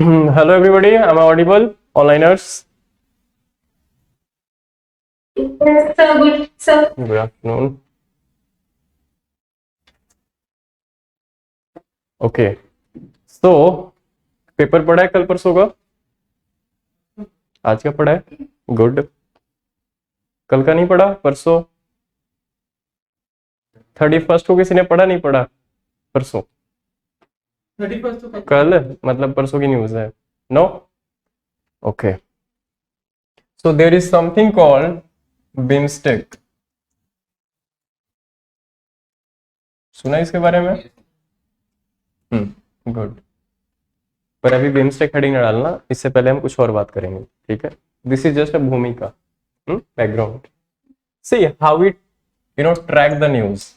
Hello everybody, am I audible? Onliners. Yes, sir. Good, sir. Good afternoon. Okay so paper पढ़ा है कल परसों का? आज का पढ़ा है? गुड. कल का नहीं पढ़ा? परसों 31st को किसी ने पढ़ा नहीं पढ़ा? परसों 31st कल मतलब परसों की न्यूज है. No. Okay so there is something called BIMSTEC. सुना है इसके बारे में? गुड. पर अभी बिमस्टेक हेडिंग ना डालना, इससे पहले हम कुछ और बात करेंगे. ठीक है, दिस इज जस्ट अ भूमिका background. See how we track the news.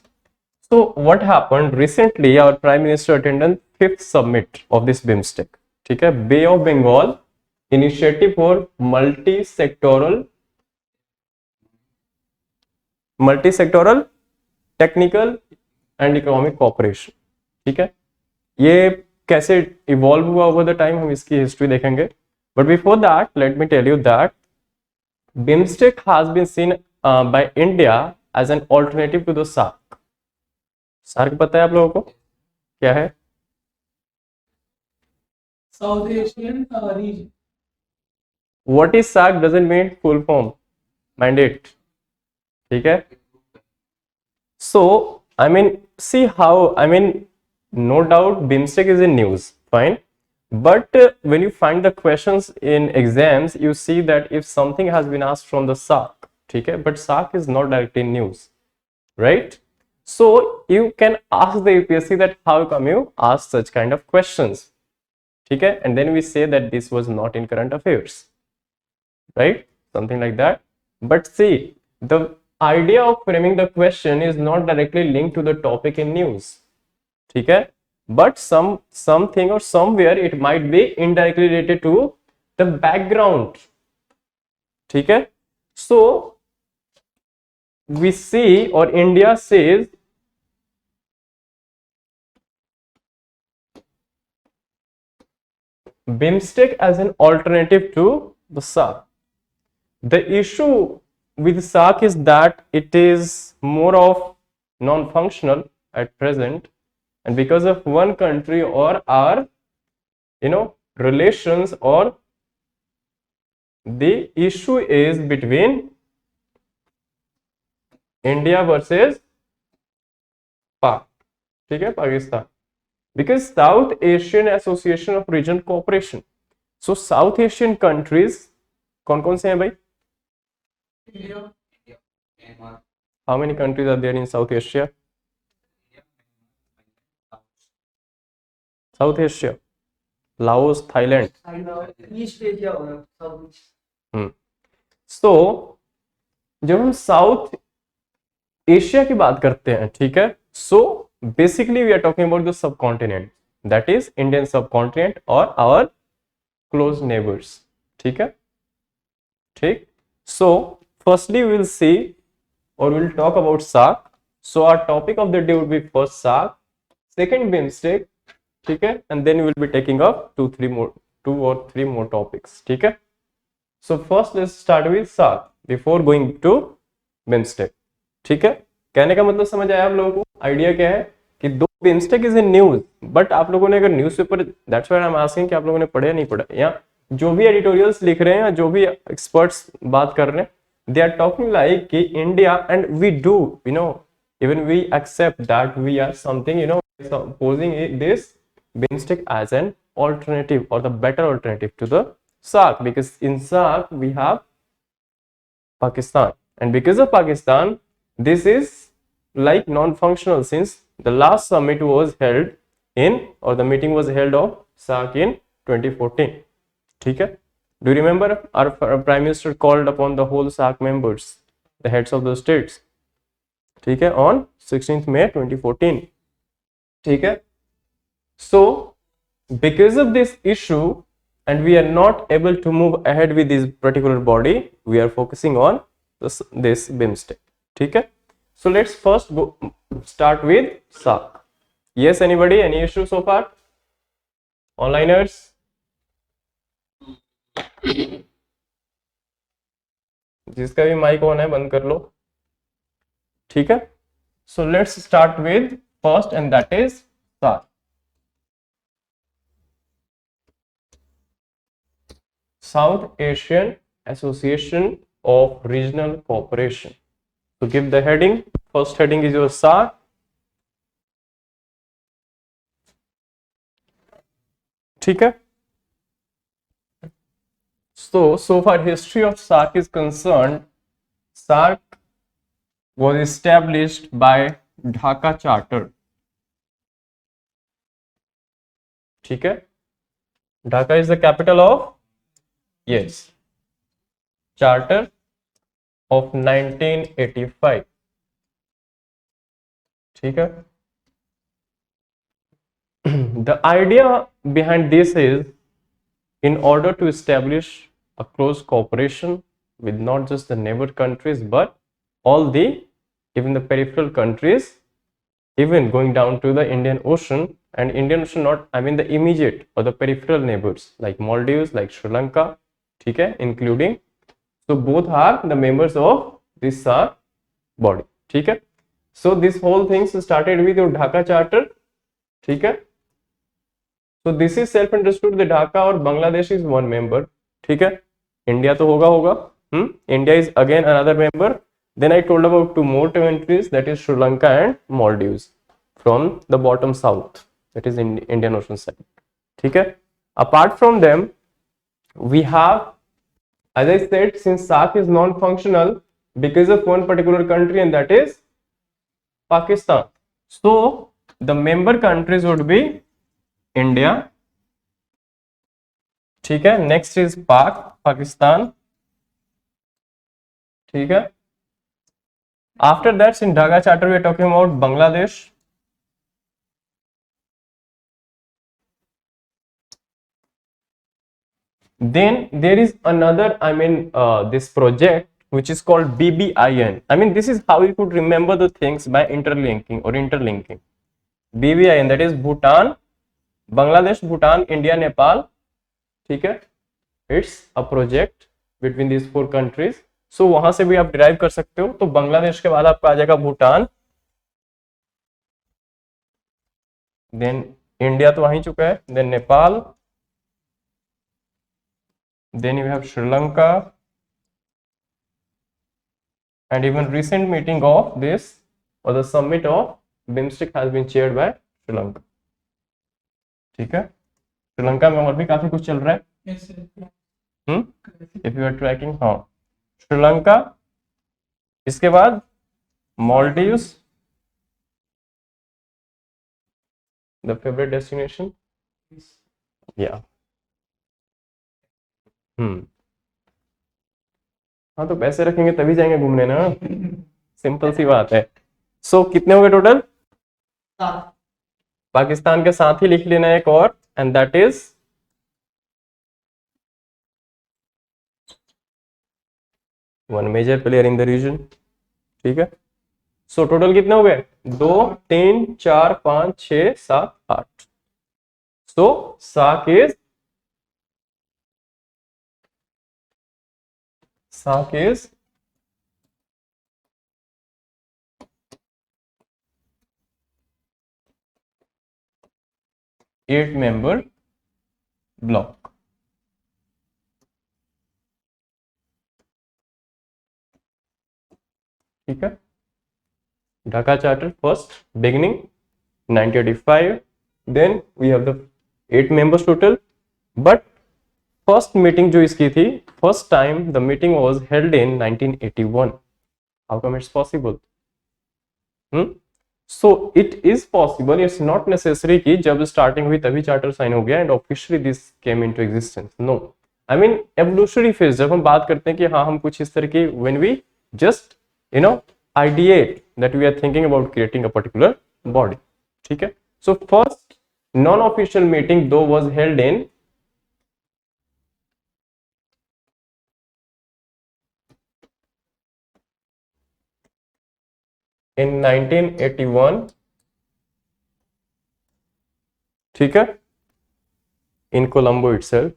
So what happened recently? Our Prime Minister attended 5th summit of this BIMSTEC. ठीक है, Bay of Bengal Initiative for multi-sectoral technical and economic cooperation. ठीक है, ये कैसे evolve हुआ over the time, हम इसकी history देखेंगे. But before that let me tell you that BIMSTEC has been seen by India as an alternative to the SARC. SARC पता है आप लोगों को क्या है? South Asian region. What is SARC doesn't mean full form mandate. ठीक है. So I mean see how no doubt BIMSTEC is in news, fine. But when you find the questions in exams, you see that if something has been asked from the SARC, ठीक है, but SARC is not directly in news, right? So you can ask the UPSC that how come you ask such kind of questions, ठीक है, and then we say that this was not in current affairs, right? Something like that. But see, the idea of framing the question is not directly linked to the topic in news, ठीक है, but something or somewhere it might be indirectly related to the background. ठीक है, so we see or India says BIMSTEC as an alternative to the SARC. The issue with SARC is that it is more of non-functional at present, and because of one country or our relations, or the issue is between India versus Pak, ठीक है, Pakistan, because South Asian Association of Regional Cooperation. So South Asian countries कौन कौन से हैं भाई? India. How many countries are there in South Asia? South Asia, Laos, Thailand. East Asia होगा South. So जब हम साउथ एशिया की बात करते हैं, ठीक है, so basically we are talking about the subcontinent, that is Indian subcontinent और आवर क्लोज नेबर्स. ठीक है, ठीक. So firstly we will see और will talk about SAARC. So our topic of the day would be first SAARC, second BIMSTEC, ठीक है, and then we will be taking up two or three more topics. ठीक है. So first let's start with SARC before going to BIMSTEC. ठीक है, कहने का मतलब समझ आया आप लोगों को? आइडिया क्या है कि दो BIMSTEC is in news, but आप लोगों ने अगर newspaper, that's why I am asking कि आप लोगों ने पढ़े या नहीं पढ़ा, या जो भी एडिटोरियल्स लिख रहे हैं या जो भी एक्सपर्ट्स बात कर रहे हैं, दे आर टॉकिंग लाइक कि India, and we do even we accept that we are something supposing this BIMSTEC as an alternative or the better alternative to the SARC, because in SARC we have Pakistan, and because of Pakistan this is like non-functional, since the last summit was held in, or the meeting was held of SARC in 2014. ठीक है, do you remember our Prime Minister called upon the whole SARC members, the heads of the states, ठीक है, on 16th May 2014. ठीक है. So because of this issue and we are not able to move ahead with this particular body, we are focusing on this BIMSTEC. ठीक है. So let's first go start with SARC. Yes, anybody, any issue so far? Onliners? जिसका भी mic on है बंद कर लो, ठीक है। So let's start with first and that is SAARC. South Asian Association of Regional Cooperation. तो give the heading, first heading is your SAARC, ठीक है। So far history of SAARC is concerned, SAARC was established by Dhaka Charter, ठीक है। Dhaka is the capital of, yes, Charter of 1985, ठीक है। The idea behind this is in order to establish a close cooperation with not just the neighbor countries but all the even the peripheral countries, even going down to the Indian Ocean, and Indian Ocean not, I mean the immediate or the peripheral neighbors like Maldives, like Sri Lanka, ठीक है, including, so both are the members of this SAARC body, ठीक है। So this whole thing started with your Dhaka Charter, ठीक है। So this is self understood that Dhaka और Bangladesh is one member, ठीक है। India तो होगा, India is again another member. Then I told about two more countries, that is Sri Lanka and Maldives from the bottom south, that is in Indian Ocean side, ठीक है। Apart from them we have, as I said, since SAARC is non-functional because of one particular country and that is Pakistan. So the member countries would be India, ठीक है। Next is Pakistan, ठीक है। After that in Dhaka charter we are talking about Bangladesh, then there is another, I mean this project which is called BBIN. I mean this is how you could remember the things by interlinking or interlinking. BBIN, that is Bhutan, Bangladesh, Bhutan, India, Nepal, ठीक है। It's a project between these four countries. So वहां से भी आप derive कर सकते हो। तो बांग्लादेश के बाद आपका आ जाएगा भूटान, देन इंडिया तो वहीं चुका है, then Nepal, then you have Sri Lanka, and even recent meeting of this or the summit of BIMSTEC has been chaired by Sri Lanka, ठीक है। श्रीलंका में और भी काफी कुछ चल रहा है, Yes, sir. If you are tracking, हाँ श्रीलंका, इसके बाद मालदीव्स, द फेवरेट डेस्टिनेशन, या हाँ तो पैसे रखेंगे तभी जाएंगे घूमने ना, सिंपल सी बात है। सो कितने हो गए टोटल? सात। पाकिस्तान के साथ ही लिख लेना एक और, and that is one major player in the region, ठीक है। सो टोटल कितने हो गए? 2 3 4 5 6 7 8। सो साक इज 8 member block, ठीक है। Dhaka charter first beginning 1985, then we have the 8 members total, but first meeting जो इसकी थी, first time the meeting was held in 1981। How come it's possible? So it is possible, it's not necessary कि जब starting हुई तभी charter sign हो गया and officially this came into existence. No, I mean evolutionary phase, जब हम बात करते हैं कि हाँ हम कुछ इस तरह की, when we just ideate that we are thinking about creating a particular body, ठीक है। So first non-official meeting though was held in 1981, ठीक है, in Colombo itself,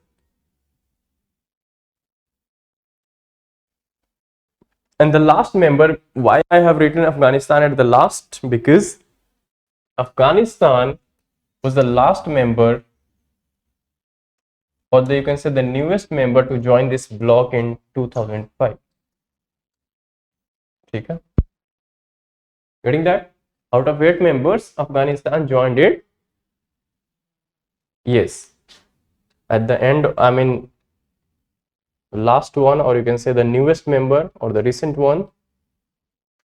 And the last member, why I have written Afghanistan at the last, because Afghanistan was the last member, or you can say the newest member to join this bloc in 2005. ठीक है? Getting that? Out of 8 members, Afghanistan joined it. Yes. At the end, I mean, last one, or you can say the newest member or the recent one,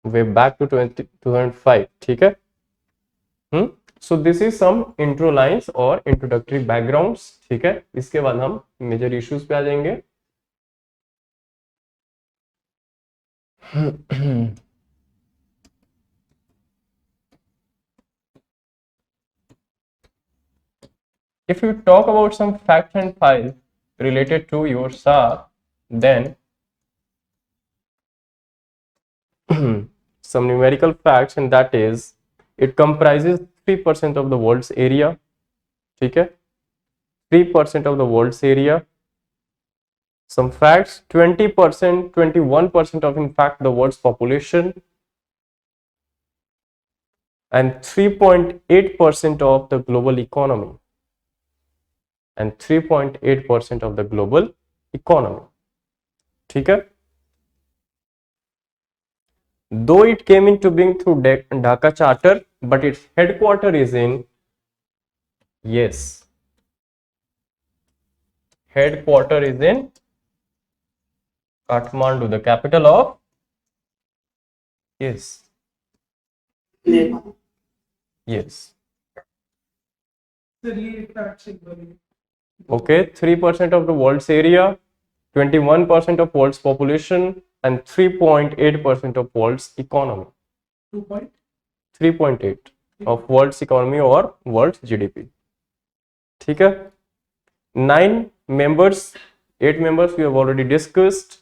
way back to 2005. ठीक है? So this is some intro lines और introductory backgrounds. ठीक है? इसके बाद हम major issues पे आ जाएंगे. If you talk about some facts and files related to your SAR, then some numerical facts, and that is it comprises 3% of the world's area. ठीक है? 3% of the world's area. Some facts, 20%, 21% of in fact the world's population, and 3.8% of the global economy. And 3.8% of the global economy. ठीक है? Though it came into being through Dhaka Charter, but its headquarter is in, yes, headquarter is in Kathmandu, the capital of, yes, yes. Okay, 3% of the world's area, 21% of world's population, and 3.8% of world's economy. 3.8 of world's economy or world's GDP. ठीक है? 9 members, 8 members we have already discussed.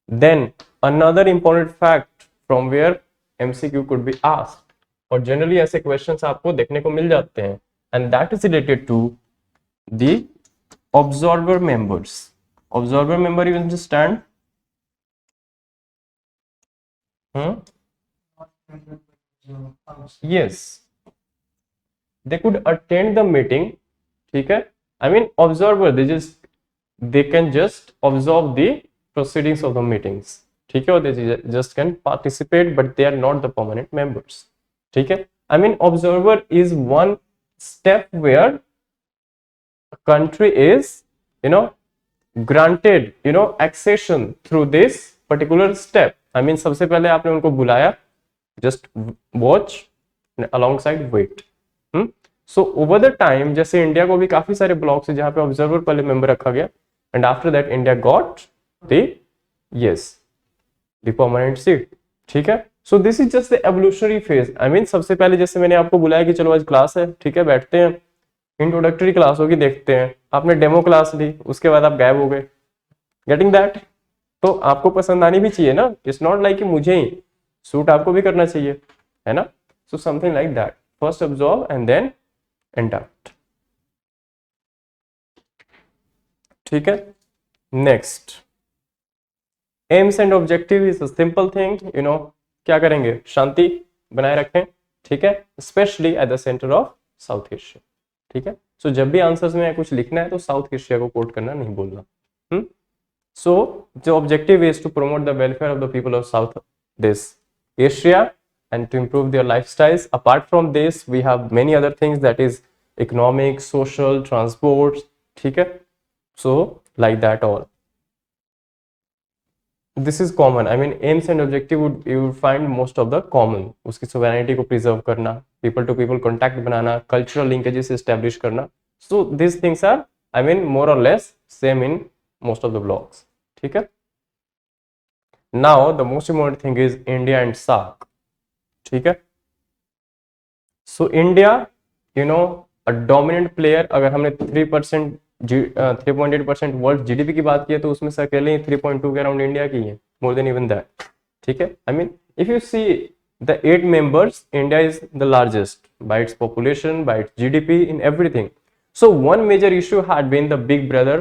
Then another important fact from where MCQ could be asked, और generally ऐसे questions आपको देखने को मिल जाते हैं, and that is related to the observer members. Observer member, you understand? Yes, they could attend the meeting. ठीक है? I mean, observer, they can just observe the proceedings of the meetings. ठीक है? Or they just can participate, but they are not the permanent members. ठीक है? I mean, observer is one step where a country is, granted, accession through this particular step. I mean, सबसे पहले आपने उनको बुलाया, just watch alongside wait. So over the time, जैसे India को भी काफी सारे ब्लॉक्स है जहां पे ऑब्जर्वर पहले मेंबर रखा गया, and after that India got the the permanent seat. ठीक है? So this is just the evolutionary phase. I mean, सबसे पहले जैसे मैंने आपको बुलाया कि चलो आज क्लास है, ठीक है, बैठते हैं, इंट्रोडक्टरी क्लास होगी, देखते हैं, आपने डेमो क्लास ली, उसके बाद आप गायब हो गए. Getting that? तो आपको पसंद आनी भी चाहिए ना. इट्स नॉट लाइक कि मुझे ही, सूट आपको भी करना चाहिए, है ना? So something like that. First observe and then induct. ठीक है? Next, aims and objective is a simple thing. क्या करेंगे? शांति बनाए रखें. ठीक है? Specially at the centre of South Asia. ठीक है? सो जब भी आंसर्स में कुछ लिखना है तो साउथ एशिया को कोट करना, नहीं बोलना. So the objective is to promote the welfare of the people of South this Asia and to improve their lifestyles. Apart from this, we have many other things, that is economic, social, transport. ठीक है? So like that all. This is common. I mean, aims and objective you would find most of the common. उसकी sovereignty को preserve करना, people to people contact banana, cultural linkages establish करना. So these things are, I mean, more or less same in most of the blocks. ठीक है? Now the most important thing is India and SAARC. ठीक है? So India, a dominant player. अगर हमने 3% 3.8% world GDP की बात की है तो उसमें से अकेले ही 3.2 के अराउंड इंडिया की है, मोर देन इवन दैट. ठीक है? I mean, if you see the 8 members, India is the largest by its population, by its GDP, in everything. So one major issue had been the big brother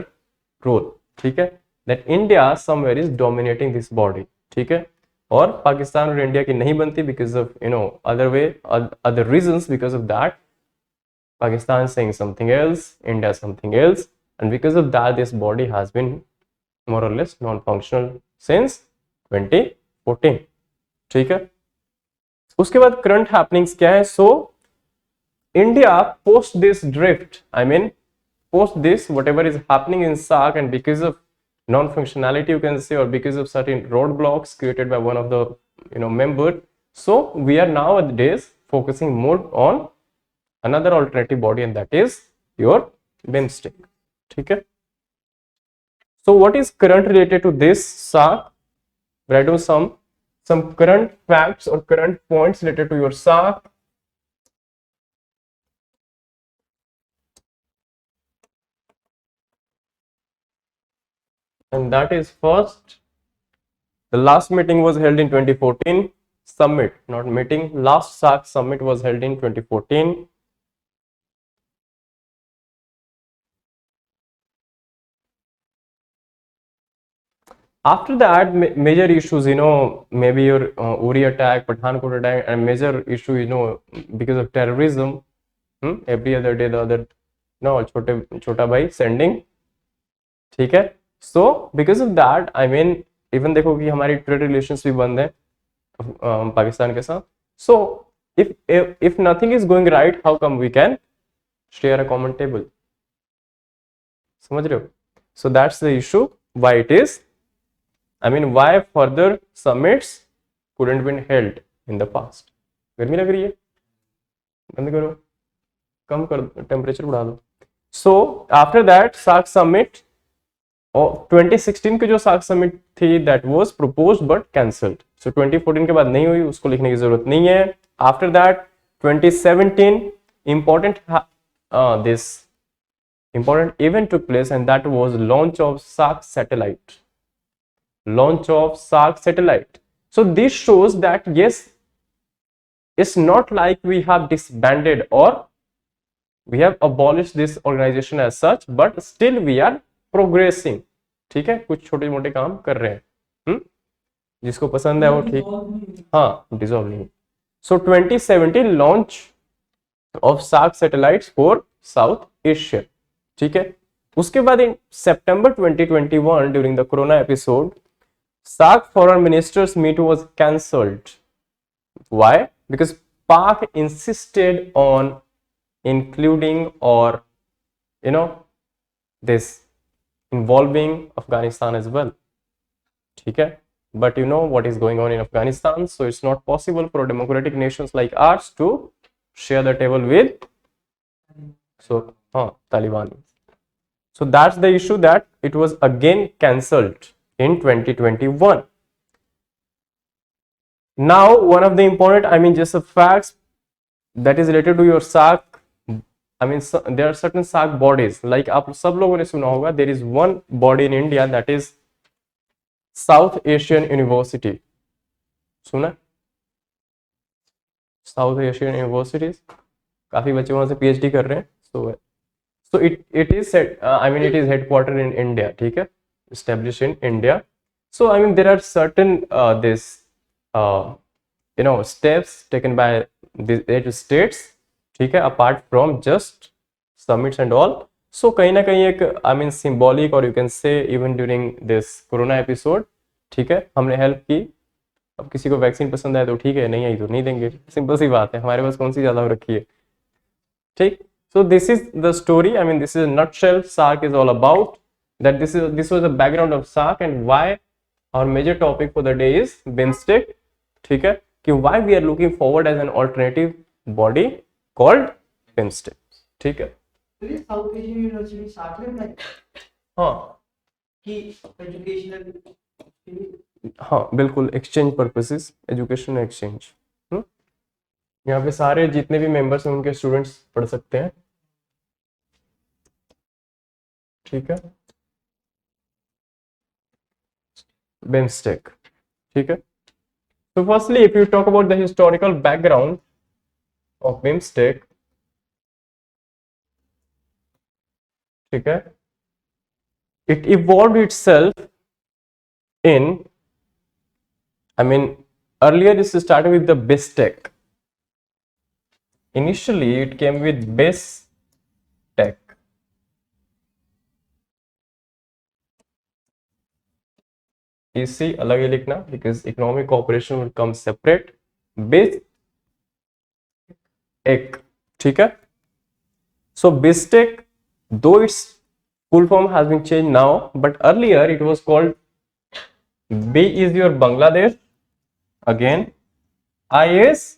role. ठीक है? That India somewhere is dominating this body. ठीक है? और पाकिस्तान और India की नहीं बनती because of other reasons. Because of that Pakistan is saying something else, India something else, and because of that this body has been more or less non-functional since 2014. ठीक है. उसके बाद करंट हैपनिंग्स क्या है? So India post this drift, I mean post this whatever is happening in SAARC, and because of non-functionality you can say, or because of certain roadblocks created by one of the member, so we are nowadays focusing more on another alternative body, and that is your BIMSTEC. ठीक है. So what is current related to this SAARC? Write down some current facts or current points related to your SAARC. And that is first, the last meeting was held in 2014. Summit, not meeting, last SAARC summit was held in 2014. After that, major issues, maybe your Uri attack, Pathankot attack, and major issue, because of terrorism. Every other day the other, छोटा भाई sending. ठीक है. So because of that, I mean, even देखो कि हमारी trade relations भी बंद है पाकिस्तान के साथ. So if nothing is going right, how come we can share a common table? समझ रहे हो? So that's the issue why it is, I mean, why further summits couldn't been held in the past. गर्मी लग रही है? बंद करो, कम कर, टेम्परेचर बढ़ा दो. So after that SAARC summit, 2016 की जो SAARC summit थी, that was proposed but cancelled. So 2014 के बाद नहीं हुई, उसको लिखने की जरूरत नहीं है. After that 2017 this important event took place, and that was launch of SAARC satellite. So this shows that yes, it's not like we have disbanded or we have abolished this organization as such, but still we are progressing. ठीक है, कुछ छोटे मोटे काम कर रहे हैं. जिसको पसंद है वो ठीक. हाँ, डिसॉल्व नहीं. सो 2017 launch of SAARC satellites for south Asia. ठीक है. उसके बाद इन September 2021 during the corona episode, SAARC foreign ministers meet was cancelled. Why? Because Pak insisted on including or this involving Afghanistan as well. ठीक है. But you know what is going on in Afghanistan, so it's not possible for democratic nations like ours to share the table with Taliban. So that's the issue, that it was again cancelled in 2021. Now one of the important, I mean, just the facts that is related to your SAARC, I mean, there are certain SAARC bodies, like आप सब लोगों ने सुना होगा, there is one body in India that is South Asian University. सुना? South Asian Universities, काफी बच्चे वहां से PhD कर रहे हैं. So it is said, I mean, it is headquartered in India. ठीक है, established in India. So I mean, there are certain steps taken by the states. ठीक है, apart from just summits and all. So कहीं ना कहीं एक, I mean, symbolic, or you can say even during this corona episode, ठीक है, हमने help की. अब किसी को वैक्सीन पसंद आए तो ठीक है, नहीं आई तो नहीं देंगे. सिंपल सी बात है, हमारे पास कौन सी ज्यादा हो रखी है. ठीक. So this is the story, I mean, this is a nutshell. SAARC is all about that. This was the background of SAARC, and why our major topic for the day is BIMSTEC. ठीक है, कि why we are looking forward as an alternative body called BIMSTEC. ठीक है. South Asian university SAARC में बनाई. हाँ, कि educational, हाँ बिल्कुल, एक्सचेंज पर्पसेस, एजुकेशन एक्सचेंज. यहाँ पे सारे जितने भी मेंबर्स हैं उनके स्टूडेंट्स पढ़ सकते हैं. ठीक है, BIMSTEC. ठीक है. So firstly, if you talk about the historical background of BIMSTEC, ठीक है, it evolved itself in, I mean, earlier this started with the BISTEC. Initially, it came with BISTEC. इसी अलग ही लिखना because economic cooperation will come separate. BISTEC, ठीक है. So BISTEC, though its full form has been changed now, but earlier it was called B is your Bangladesh. Again, I is,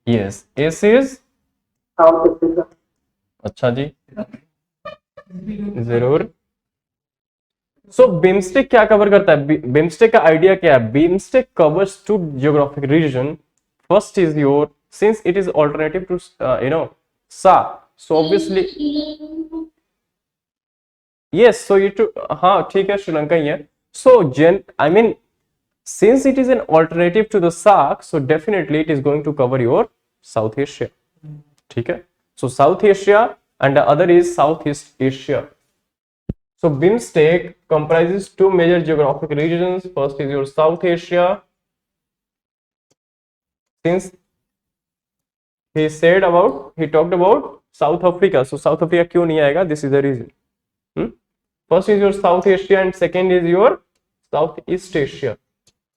yes, S is South Africa. अच्छा जी, जरूर. सो BIMSTEC क्या cover करता है? BIMSTEC का idea क्या है? BIMSTEC covers two geographic region. First is your, since it is alternative to सा, so obviously yes, सो ये हाँ ठीक है, श्रीलंका ही है. So I mean, since it is an alternative to the SAARC, so definitely it is going to cover your South Asia. ठीक है. So South Asia and the other is Southeast Asia. So BIMSTEC comprises two major geographic regions. First is your South Asia. Since he talked about South Africa, so South Africa क्यों नहीं आएगा? This is the reason. First is your South Asia and second is your Southeast Asia.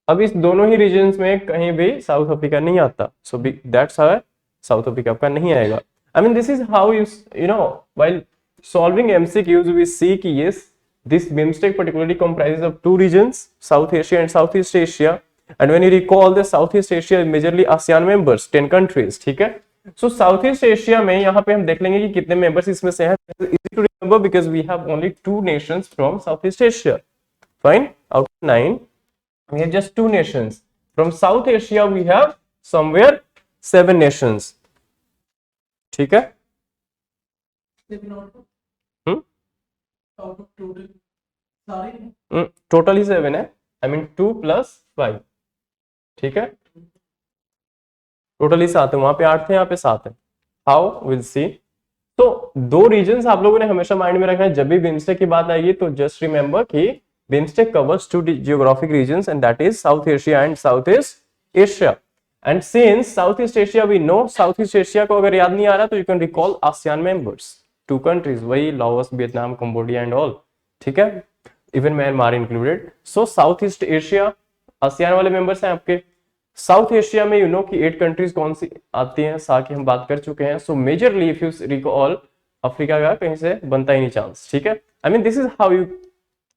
अब इस दोनों ही regions में कहीं भी south Africa नहीं आता, so that's how South Africa आपका नहीं आएगा. I mean this is how you know while solving MCQs we see कि yes, this BIMSTEC particularly comprises of two regions, South Asia and South east Asia. And when you recall the South east Asia is majorly ASEAN members, 10 countries. ठीक है. सो south east Asia में यहाँ पे हम देख लेंगे कि कितने मेंबर्स इसमें से हैं. Easy to remember because we have only 2 nations from South east Asia. Fine. Out of 9 we have just 2 nations. From South Asia we have somewhere 7 nations. ठीक है. टोटल ही 7 है. I mean 2 plus 5. ठीक है. Total ही 7 है. वहां पे 8 थे, यहाँ पे 7 है. How will see. तो 2 रीजन्स आप लोगों ने हमेशा माइंड में रखना है. जब भी बिम्स्टेक की बात आएगी तो जस्ट रिमेंबर कि BIMSTEC covers 2 geographic regions, and that is South Asia and Southeast Asia. And since Southeast Asia we know, Southeast Asia को अगर याद नहीं आ रहा तो you can recall ASEAN members, 2 countries, वही Laos, Vietnam, Cambodia and all. ठीक है. Even Myanmar included. So Southeast Asia ASEAN वाले मेंबर्स हैं आपके. साउथ एशिया में यू नो कि 8 कंट्रीज कौन सी आती हैं, सा की हम बात कर चुके हैं. सो majorly if you recall, Africa का कहीं से बनता ही नहीं चांस. ठीक है. I mean this is how you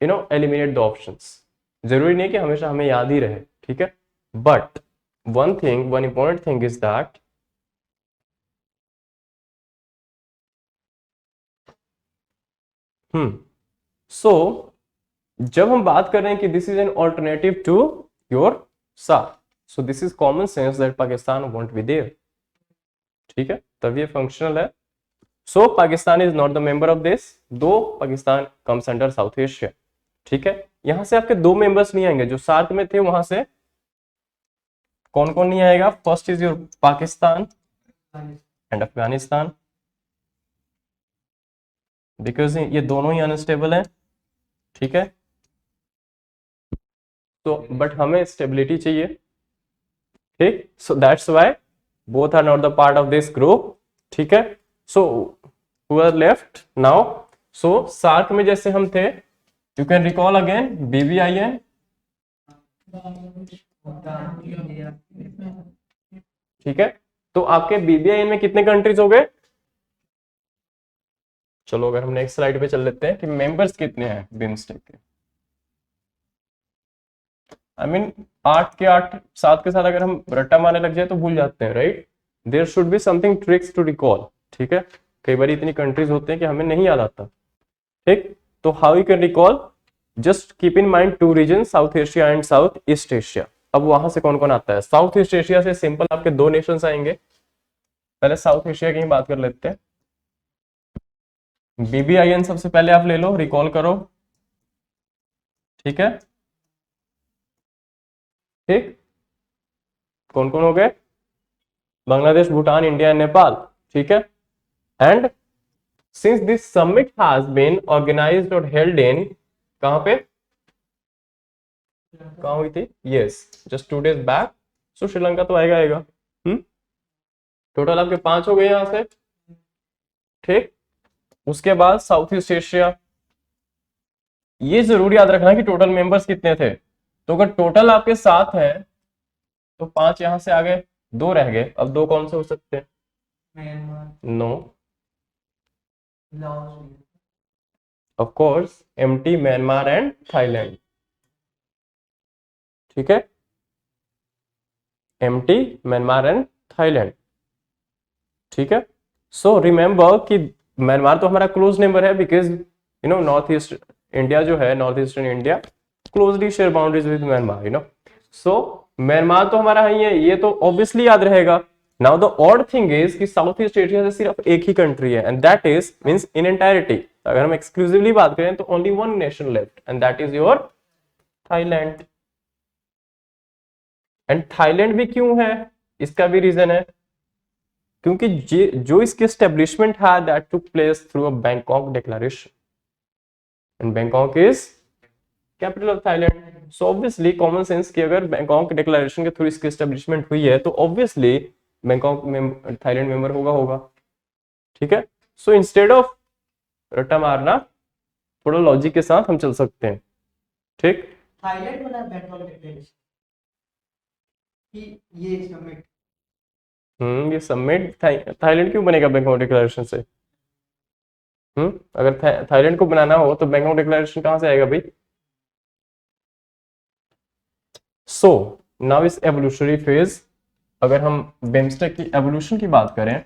no eliminate the options. जरूरी नहीं कि हमेशा हमें याद ही रहे. ठीक है. But one important thing is that so जब हम बात कर रहे हैं कि this is an alternative to your सा, so this is common sense that Pakistan won't be there. ठीक है. तब ये फंक्शनल है. So Pakistan is not the member of this, though Pakistan comes under South Asia. ठीक है. यहां से आपके 2 मेंबर्स नहीं आएंगे जो सार्क में थे. वहां से कौन कौन नहीं आएगा? First is your Pakistan and Afghanistan, because ये दोनों ही अनस्टेबल है. ठीक है. तो बट हमें स्टेबिलिटी चाहिए. ठीक. So that's why both are not the part of this group. ठीक है. So who are left now? So SAARC में जैसे हम थे, you can recall again BBIN. ठीक है. तो आपके BBIN में कितने कंट्रीज हो गए? चलो अगर हम नेक्स्ट स्लाइड पे चल लेते हैं कि मेंबर्स कितने हैं बिम्स्टेक के. आई मीन 8 के 8 7 के साथ अगर हम रट्टा मारने लग जाए तो भूल जाते हैं. Right. There should be something tricks to recall. ठीक है. कई बार इतनी कंट्रीज होते हैं कि हमें नहीं याद आता. ठीक. तो how you can recall? Just keep in mind 2 region, South Asia and South east Asia. अब वहां से कौन कौन आता है? साउथ ईस्ट एशिया से सिंपल आपके 2 नेशंस आएंगे. पहले साउथ एशिया की ही बात कर लेते हैं. BBIN सबसे पहले आप ले लो, रिकॉल करो. ठीक है. ठीक. कौन कौन हो गए? बांग्लादेश, भूटान, इंडिया, नेपाल. ठीक है. And since this summit has been organised और हेल्ड इन, कहां पे? कहाँ हुई थी? यस, जस्ट 2 days बैक। सो श्रीलंका तो आएगा आएगा। टोटल आपके 5 हो गए यहाँ से, ठीक। उसके बाद साउथ ईस्ट एशिया, ये जरूर याद रखना कि टोटल मेंबर्स कितने थे। तो अगर टोटल आपके 7 है तो 5 यहां से आ गए, 2 रह गए। अब 2 कौन से हो सकते हैं? No, of course MT, Myanmar and Thailand. ठीक है, एमटी, म्यांमार एंड थाईलैंड। ठीक है, सो रिमेंबर कि म्यांमार तो हमारा क्लोज नेबर है, बिकॉज नॉर्थ ईस्ट इंडिया जो है, north eastern India closely share boundaries with Myanmar, so Myanmar तो हमारा ही है, ये तो ऑब्वियसली याद रहेगा। Now the odd thing is कि साउथ ईस्ट एशिया से सिर्फ एक ही कंट्री है, and that is means in entirety. अगर हम एक्सक्लूसिवली बात करें तो only one nation left, and that is your Thailand. And Thailand भी क्यों है, इसका भी रीजन है, क्योंकि जो इसकी स्टेब्लिशमेंट है that took place through a Bangkok declaration, and Bangkok is capital of Thailand. So obviously common sense कि अगर बैंकॉक डिक्लेरेशन के थ्रू इसकी एस्टेब्लिशमेंट हुई है तो ऑब्वियसली बैंकॉक में थाईलैंड मेंबर होगा होगा। ठीक है, सो इंस्टेड ऑफ रट्टा मारना, थोड़ा लॉजिक के साथ हम चल सकते हैं। ठीक, थाईलैंड बना बैंकॉक डिक्लेरेशन कि ये समिट। ये सबमिट थाईलैंड क्यों बनेगा बैंकॉक डिक्लेरेशन से? अगर थाईलैंड को बनाना हो तो बैंकॉक डिक्लेरेशन कहां से आएगा भाई? सो नाउ इस एवोल्यूशनरी फेज, अगर हम बिम्स्टेक की एवोल्यूशन की बात करें,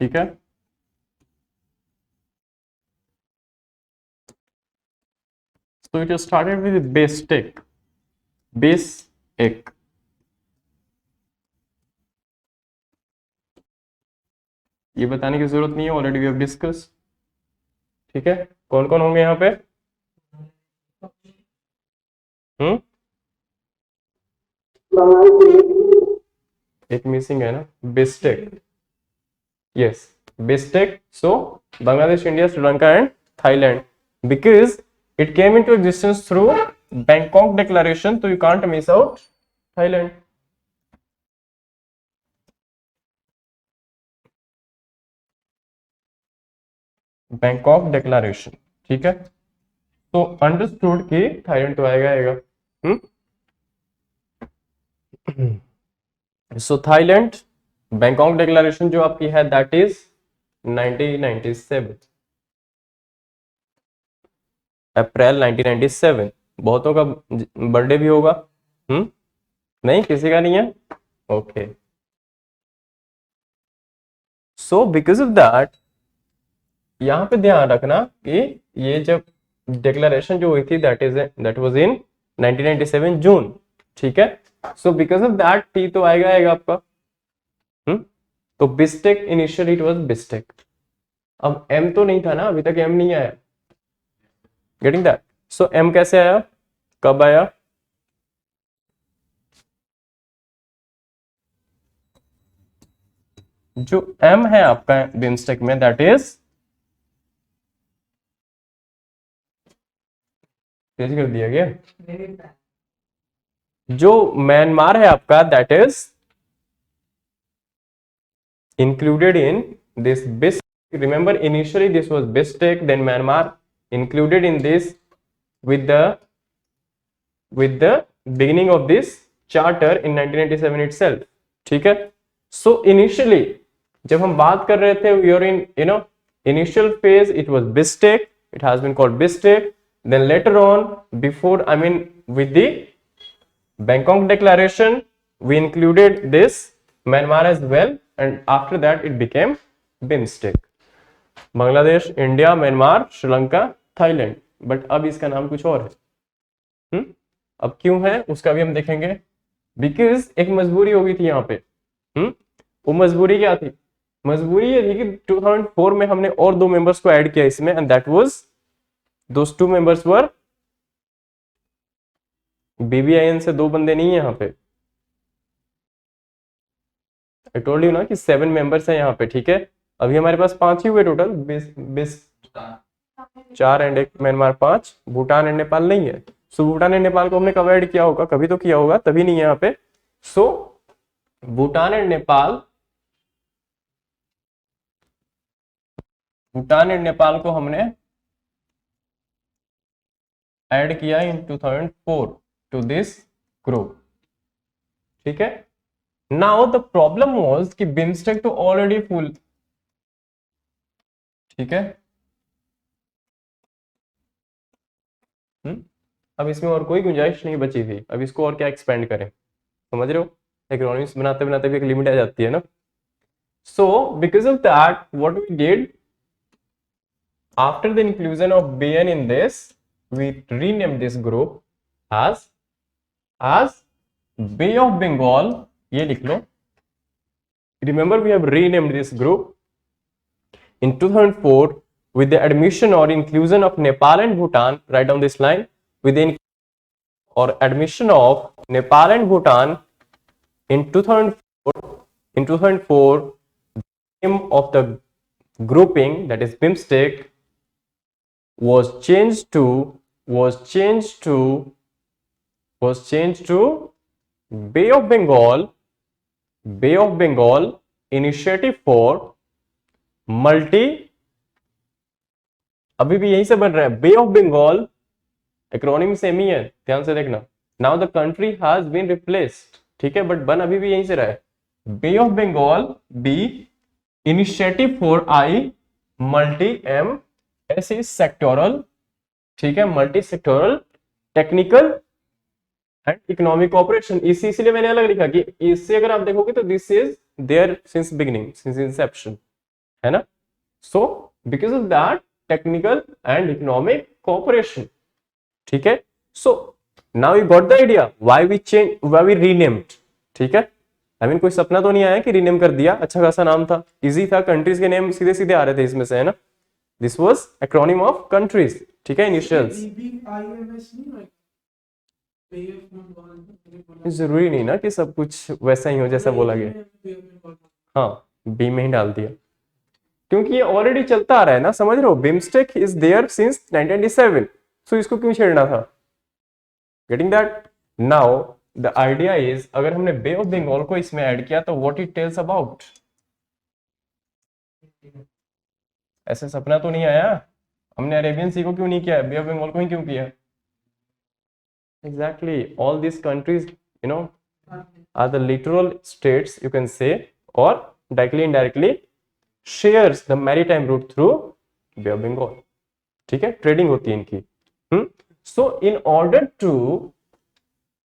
ठीक है, so it started with base एक, ये बताने की जरूरत नहीं है, ऑलरेडी वी हैव डिस्कस। ठीक है, कौन कौन होंगे यहाँ पे? हम्म एक मिसिंग है ना, BIMSTEC. Yes, BIMSTEC. So Bangladesh, India, Sri Lanka and Thailand, because it came into existence through Bangkok declaration, तो you can't miss out Thailand. Bangkok declaration, ठीक है, तो अंडरस्टूड कि थाईलैंड तो आएगा आएगा। सो थाईलैंड, बैंकॉक डिक्लेरेशन जो आपकी है दैट इज 1997, अप्रैल 1997। बहुतों का बर्थडे भी होगा। नहीं, किसी का नहीं है। Okay, so because of that यहां पे ध्यान रखना कि ये जब डिक्लेरेशन जो हुई थी दैट वाज इन 1997 जून। ठीक है, सो बिकॉज ऑफ दैट टी तो आएगा आएगा आपका। तो बिस्टेक, इनिशियली इट वाज बिस्टेक। अब एम तो नहीं था ना, अभी तक एम नहीं आया। Getting that? सो एम कैसे आया, कब आया? जो एम है आपका बिम्स्टेक में दैट इज, तेज कर दिया गया। जो म्यांमार है आपका that is included in this BIST. Remember, initially this was BISTEC, then Myanmar included in this with the beginning of this charter in 1997 itself. ठीक है, so initially जब हम बात कर रहे थे, we are in initial phase, it was BISTEC, it has been called BISTEC, then later on, before with the Bangkok Declaration, we included this Myanmar as well, and after that it became BIMSTEC, Bangladesh, India, Myanmar, Sri Lanka, Thailand. But अब इसका नाम कुछ और है। अब क्यों है उसका भी हम देखेंगे, बिकॉज एक मजबूरी हो गई थी यहाँ पे। वो मजबूरी क्या थी? मजबूरी ये थी कि 2004 में हमने और 2 मेंबर्स को ऐड किया इसमें, and that was, those 2 members वर, बीबीआईएन से 2 बंदे नहीं है यहाँ पे। आई टोल्ड यू ना कि 7 मेंबर्स हैं यहाँ पे। ठीक है, अभी हमारे पास 5 ही हुए total. 4 and 1 Myanmar 5, Bhutan and Nepal नहीं है। सो भूटान एंड नेपाल को हमने कब ऐड किया होगा, कभी तो किया होगा, तभी नहीं है यहाँ पे। सो भूटान एंड नेपाल, भूटान एंड नेपाल को हमने ऐड किया इन 2004 टू दिस ग्रुप, ठीक है। नाउ द प्रॉब्लम वाज कि बिम्स्टेक तो ऑलरेडी फुल, ठीक है। अब इसमें और कोई गुंजाइश नहीं बची थी, अब इसको और क्या एक्सपेंड करें, समझ रहे हो। इकोनॉमिक्स बनाते बनाते भी एक लिमिट आ जाती है ना। So because of that what we did after the inclusion of BN in this, we renamed this group as Bay of Bengal, ये लिख लो। Remember we have renamed this group in 2004 with the admission or inclusion of Nepal and Bhutan, write down this line, with the or admission of Nepal and Bhutan in 2004, the name of the grouping, that is BIMSTEC, was changed to Bay of Bengal Initiative for Multi, अभी भी यहीं से बन रहा है, बे of Bengal, acronym same ही है, ध्यान से देखना। Now the country has been replaced, ठीक है, बट बन अभी भी यहीं से रहा है, बे of Bengal B, initiative for I, multi M, S is sectoral, ठीक है, multi sectoral, technical and economic operation. इसीलिए मैंने अलग लिखा कि इससे अगर आप देखोगे तो this is there since beginning, since inception, है ना। So because of that technical and economic cooperation, ठीक है। So now you got the idea why we renamed, ठीक है। आई मीन कोई सपना तो नहीं आया कि रीनेम कर दिया, अच्छा खासा नाम था, इजी था, कंट्रीज के नेम सीधे सीधे आ रहे थे इसमें से, है ना। This was acronym of countries, ठीक है, इनिशियल्स। जरूरी नहीं ना कि सब कुछ वैसा ही हो जैसा बोला गया, हाँ, बी में ही डाल दिया, क्योंकि ये ऑलरेडी चलता आ रहा है ना, समझ रहे हो। बिम्स्टेक इज देयर सिंस 1997, सो इसको क्यों छेड़ना था, getting that. Now the idea is, अगर हमने बे ऑफ बंगाल को इसमें ऐड किया तो व्हाट इट टेल्स अबाउट, ऐसे सपना तो नहीं आया, हमने अरेबियन सी को क्यों नहीं किया, बे ऑफ बंगाल को ही क्यों किया। Exactly, all these countries, you know, are the littoral states, you can say, or directly indirectly shares the maritime route through Bay of Bengal, ठीक है, ट्रेडिंग होती है इनकी। So in order to,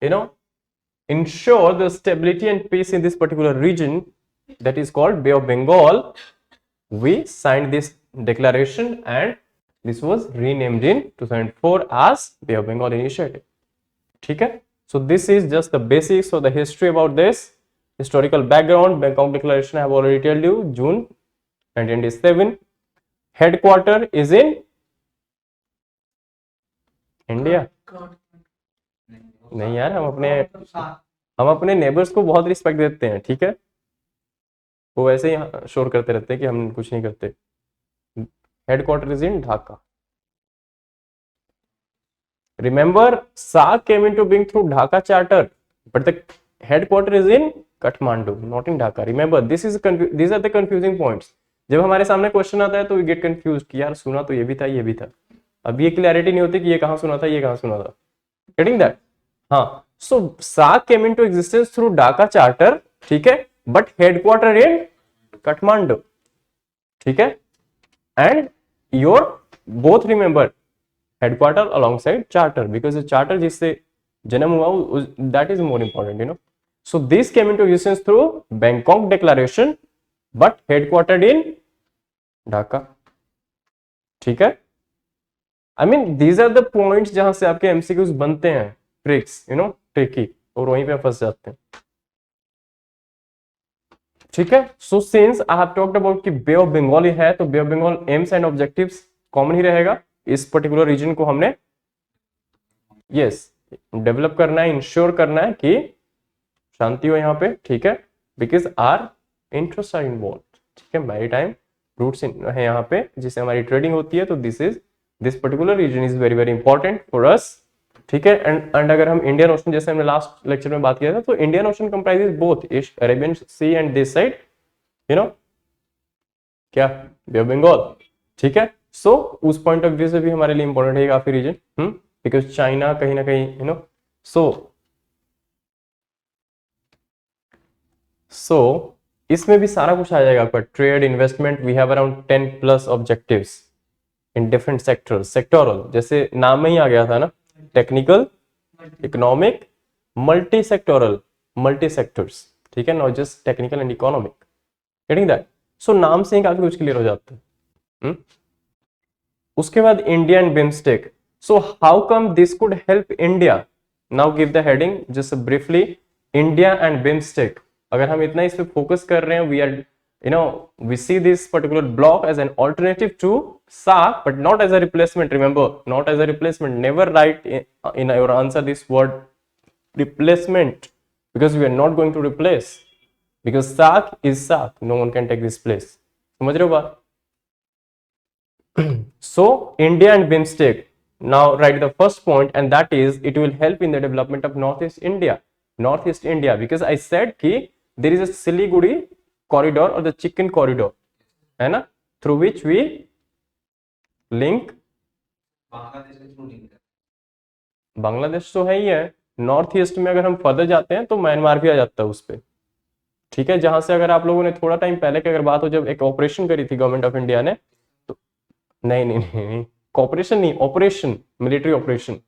you know, ensure the stability and peace in this particular region that is called Bay of Bengal, we signed this declaration and this was renamed in 2004 as Bay of Bengal Initiative, ठीक है। So this is just the basics of the history about this, historical background. Bangkok declaration I have already told you, June 1997। Headquarter is in India. नहीं यार, हम अपने neighbours को बहुत respect देते हैं, ठीक है, वो वैसे ही शोर करते रहते हैं कि हम कुछ नहीं करते। Headquarter is in Dhaka. Remember, SAARC came into being through Dhaka Charter, but the headquarter is in Kathmandu, not in Dhaka. Remember, these are the confusing points. जब हमारे सामने क्वेश्चन आता है तो we get confused कि यार सुना तो ये भी था, ये भी था, अब ये क्लैरिटी नहीं होती कि ये कहाँ सुना था, ये कहाँ सुना था। Getting that? हाँ, so SAARC came into existence through Dhaka Charter, ठीक है, but headquarter in Kathmandu, ठीक है, and your both remember headquarter alongside charter, because charter जिससे जन्म हुआ that is more important, you know. So this came into existence through Bangkok declaration but headquartered in Dhaka, ठीक है। I mean these are the points जहां से आपके MCQs बनते हैं, ट्रिक्स, यू नो, ट्रिकी, और वहीं पे फंस जाते हैं, ठीक है। So since I have talked about कि बे ऑफ बंगाल है, तो bay of Bengal aims and objectives common ही रहेगा। इस पर्टिकुलर रीजन को हमने यस डेवलप करना है, इंश्योर करना है कि शांति हो यहाँ पे, ठीक है, because our interest are involve, ठीक है, मैरीटाइम रूट्स है यहाँ पे जिससे हमारी ट्रेडिंग होती है, तो this is this particular region is very very important for us, ठीक है। एंड अगर हम इंडियन ओशन, जैसे हमने लास्ट लेक्चर में बात किया था, तो Indian ocean comprises both Arabian sea and this side, you know, क्या, बे ऑफ बंगाल, ठीक है। सो उस पॉइंट ऑफ व्यू से भी हमारे लिए इंपॉर्टेंट है काफी रीजन, बिकॉज चाइना कहीं ना कहीं, यू नो, सो इसमें भी सारा कुछ आ जाएगा आपका, trade, investment, we have around 10 plus objectives in different sectors, sectoral, जैसे नाम में ही आ गया था ना, technical, economic, multi sectoral, multi sectors, ठीक है, not just technical and economic, getting that. So नाम से ही काफी कुछ क्लियर हो जाता है। उसके बाद India and BIMSTEC, so how come this could help India, now give the heading just briefly, India and BIMSTEC. अगर हम इतना इस पे फोकस कर रहे हैं, we are, you know, we see this particular block as an alternative to SAC, but not as a replacement. Remember, not as a replacement. Never write in your answer this word replacement, because we are not going to replace, because SAC is SAC. No one can take this place. समझ रहे हो बात? So India and BIMSTEC. Now write the first point, and that is it will help in the development of Northeast India. Northeast India, because I said कि there is a Siliguri corridor or the chicken corridor, है ना, through which we link Bangladesh तो है ही है, north east में अगर हम फर्दर जाते हैं तो म्यांमार भी आ जाता है उस पे, ठीक है। जहां से अगर आप लोगों ने थोड़ा टाइम पहले की अगर बात हो, जब एक ऑपरेशन करी थी गवर्नमेंट ऑफ इंडिया ने, तो नहीं नहीं नहीं नहीं, कॉपरेशन नहीं, ऑपरेशन, मिलिट्री ऑपरेशन।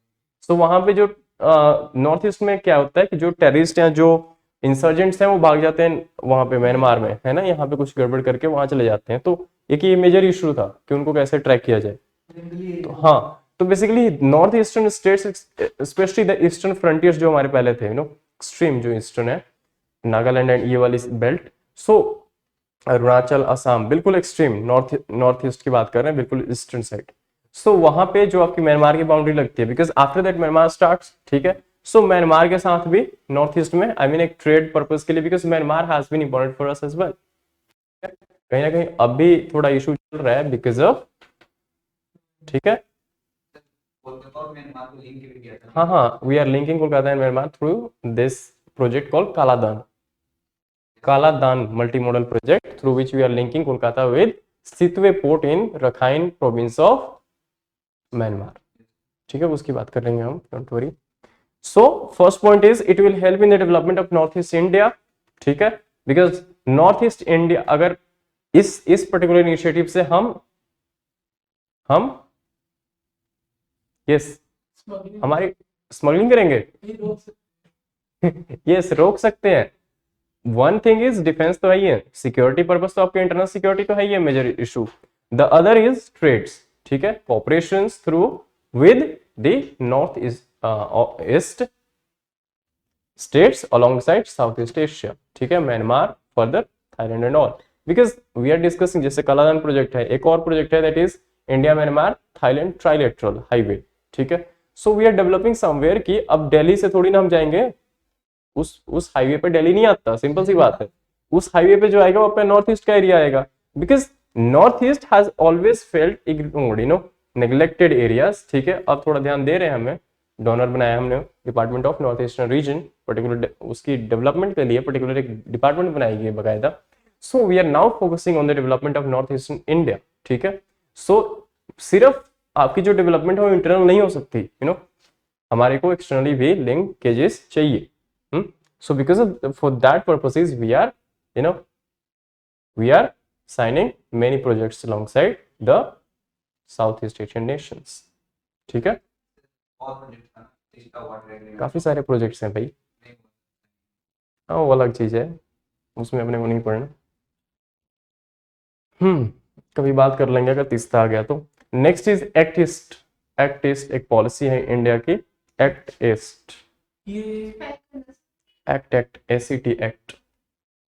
तो वहां पे जो नॉर्थ ईस्ट में क्या होता है कि जो टेररिस्ट हैं, जो इंसर्जेंट्स हैं, वो भाग जाते हैं वहां पे म्यांमार में, है ना, यहाँ पे कुछ गड़बड़ करके वहां चले जाते हैं। तो एक ये मेजर इशू था कि उनको कैसे ट्रैक किया जाए। तो हाँ, तो basically north eastern states, specially the eastern frontiers जो हमारे पहले थे, यू नो, एक्सट्रीम जो ईस्टर्न है, नागालैंड एंड ये वाली बेल्ट, सो अरुणाचल, असम, बिल्कुल एक्सट्रीम नॉर्थ ईस्ट की बात कर रहे हैं, बिल्कुल ईस्टर्न साइड। सो वहां पे जो आपकी म्यांमार की बाउंड्री लगती है, because after that Myanmar starts, ठीक है। सो म्यांमार के साथ भी नॉर्थ ईस्ट में, आई मीन एक ट्रेड पर्पस के लिए, because Myanmar has been important for us as well. कहीं ना कहीं अभी थोड़ा इशू चल रहा है बिकॉज ऑफ, ठीक है, हाँ हाँ, we are linking Kolkata and Myanmar through this project called Kaladan, Kaladan multi modal project, through which we are linking Kolkata with Sittwe port in Rakhine province of Myanmar, ठीक है, उसकी बात कर लेंगे हम, don't worry. So first point is it will help in the development of north east India, ठीक है, because north east India, अगर इस पर्टिकुलर इनिशिएटिव से हम यस हमारी स्मगलिंग करेंगे, यस रोक सकते हैं। वन थिंग इज डिफेंस तो है ही है, सिक्योरिटी पर्पस तो आपके इंटरनल सिक्योरिटी तो है ही है major issue. The other is trades, ठीक है, cooperation through with the north east states alongside south east Asia, ठीक है, Myanmar, further Thailand and all, because we are discussing, जैसे कालादान प्रोजेक्ट है, एक और प्रोजेक्ट है that is India Myanmar Thailand trilateral highway, ठीक है। So we are developing somewhere कि अब दिल्ली से थोड़ी ना हम जाएंगे, उस हाईवे पे दिल्ली नहीं आता, सिंपल सी बात है। उस हाईवे पे जो आएगा वो अपना नॉर्थ ईस्ट का एरिया आएगा, because north east has always felt ignored, you know, neglected areas, ठीक है। अब थोड़ा ध्यान दे रहे हैं, हमें डोनर बनाया हमने, department of north eastern region, particular उसकी डेवलपमेंट के लिए पर्टिकुलर एक डिपार्टमेंट बनाई गई बकायदा। So we are now focusing on the development of north eastern India, ठीक है। सो सिर्फ आपकी जो डेवलपमेंट है वो इंटरनल नहीं हो सकती, यू नो, हमारे को एक्सटर्नली भी लिंकेजेस चाहिए। So because of for that purposes we are, you know, we are signing many projects alongside the Southeast Asian nations, ठीक है। काफी सारे प्रोजेक्ट्स हैं भाई, हाँ वो अलग चीज है, उसमें अपने को नहीं पढ़ना, कभी बात कर लेंगे अगर तीसरा आ गया तो। Next is act east. Act east एक पॉलिसी है इंडिया की, act east, act ACT act,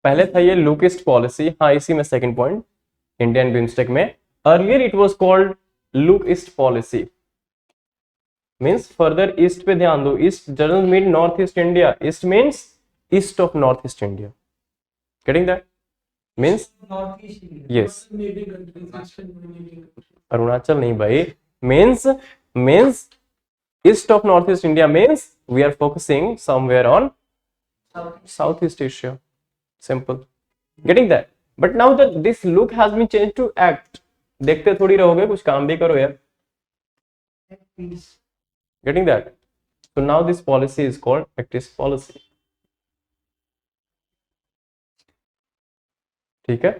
पहले था ये लुक ईस्ट पॉलिसी, हाँ इसी में सेकंड पॉइंट, इंडियन बिम्स्टेक में earlier it was called look east policy, means further east पे ध्यान दो, east doesn't mean north east India, east means east of north east India, getting that, means yes, Arunachal नहीं भाई, means east of northeast India means we are focusing somewhere on Southeast Asia. Simple. Getting that? But now that this look has been changed to act. देखते थोड़ी रहोगे, कुछ काम भी करो यार. Getting that? So now this policy is called actist policy. ठीक है?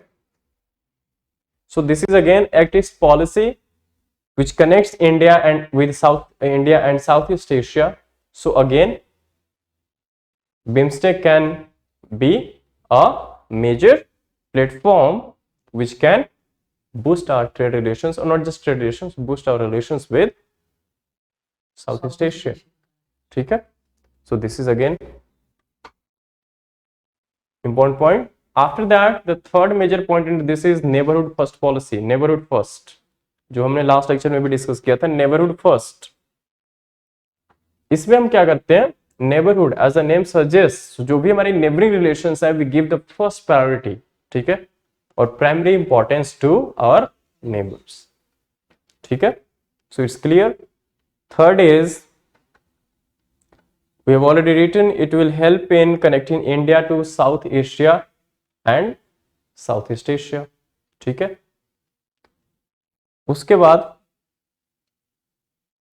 So this is again actist policy which connects India and with India and Southeast Asia. So again, BIMSTEC can be a major platform which can boost our trade relations, or not just trade relations, boost our relations with Southeast Asia. ठीक है? So this is again important point. After that, the third major point in this is neighborhood first policy. Neighborhood first, जो हमने last lecture में भी discuss किया था. Neighbourhood first, इसमें हम क्या करते हैं? Neighbourhood as a name suggest, जो भी हमारी नेबरिंग रिलेशंस है, we give the first priority. ठीक है? और primary importance to our neighbours. ठीक है? So it's clear. Third is, we have already written, it will help in connecting India to South Asia and Southeast Asia. ठीक है? उसके बाद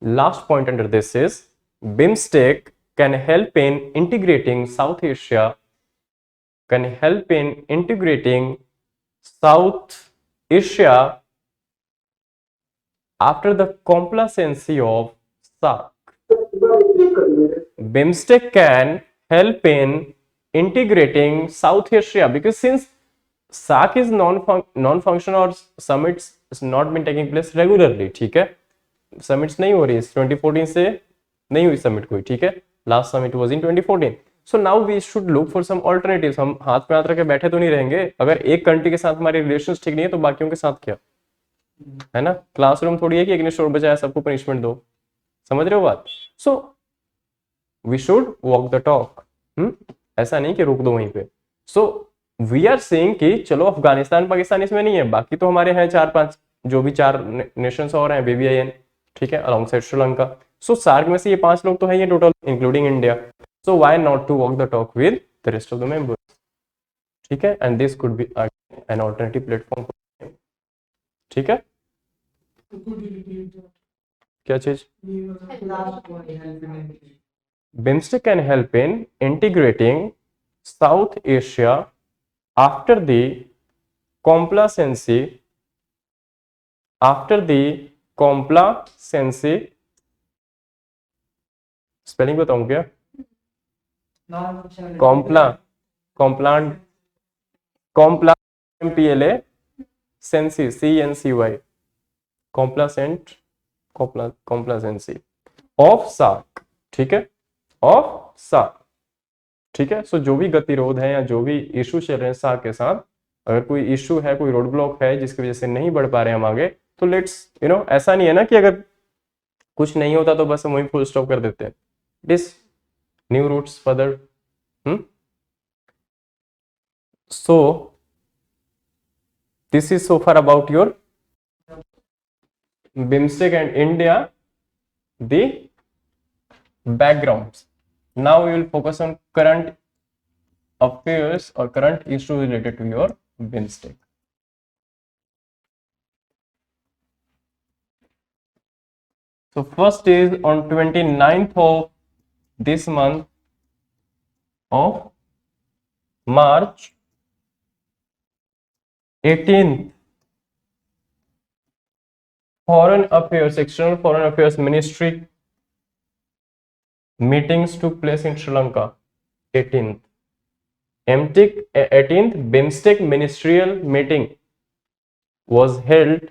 last point under this is BIMSTEC can help in integrating South Asia, can help in integrating South Asia after the complacency of SAARC. BIMSTEC can help in integrating South Asia because since SAARC is non-function or summits is not been taking place regularly. ठीक है? Summits नहीं हो रही है 2014 से, नहीं हुई summit कोई. ठीक है? Last summit was in 2014. So now we should look for some alternatives. हम हाथ पे हाथ रख के बैठे तो नहीं रहेंगे. अगर एक कंट्री के साथ हमारे रिलेशंस ठीक नहीं है तो बाकियों के साथ क्या है ना? क्लासरूम थोड़ी है कि एक ने शोर बजाया सबको पनिशमेंट दो. समझ रहे हो बात? So we should walk the talk. ऐसा नहीं कि रोक दो वहीं पे. सो वी आर सेइंग कि चलो अफगानिस्तान पाकिस्तान इसमें नहीं है, बाकी तो हमारे हैं 4-5 जो भी 4 नेशंस और हैं, BBIN. ठीक है? Alongside Sri Lanka. So SAARC में से ये 5 लोग तो हैं ये total, including India. So why not to walk the talk with the rest of the members. ठीक है? And this could be an alternative platform. ठीक है? क्या चीज? BIMSTEC can help in integrating South Asia after the complacency spelling बताऊं क्या? MPLA sensi CNCY complacency of SAARC. ठीक है? Of SAARC. ठीक है? सो जो भी गतिरोध है या जो भी इशू चल रहे हैं SAARC के साथ, अगर कोई इशू है, कोई रोड ब्लॉक है जिसकी वजह से नहीं बढ़ पा रहे हैं हम आगे, तो लेट्स ऐसा नहीं है ना कि अगर कुछ नहीं होता तो बस हम वहीं फुल स्टॉप कर देते हैं. This new routes further. So this is so far about your BIMSTEC and India, the backgrounds. Now we will focus on current affairs or current issues related to your BIMSTEC. So first is on 29th of this month of March, 18th, Foreign Affairs, External Foreign Affairs Ministry meetings took place in Sri Lanka. 18th. 18th BIMSTEC ministerial meeting was held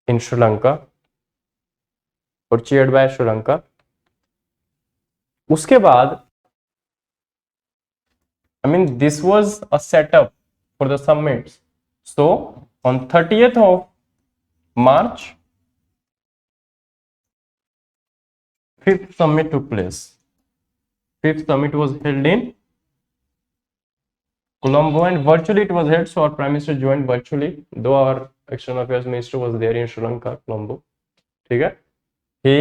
in Sri Lanka or chaired by Sri Lanka. उसके बाद, this was a setup for the summits. So on 30th of March, 5th summit took place. 5th summit was held in Colombo and virtually it was held, so our Prime Minister joined virtually, though our external affairs minister was there in Sri Lanka, Colombo. ठीक है, he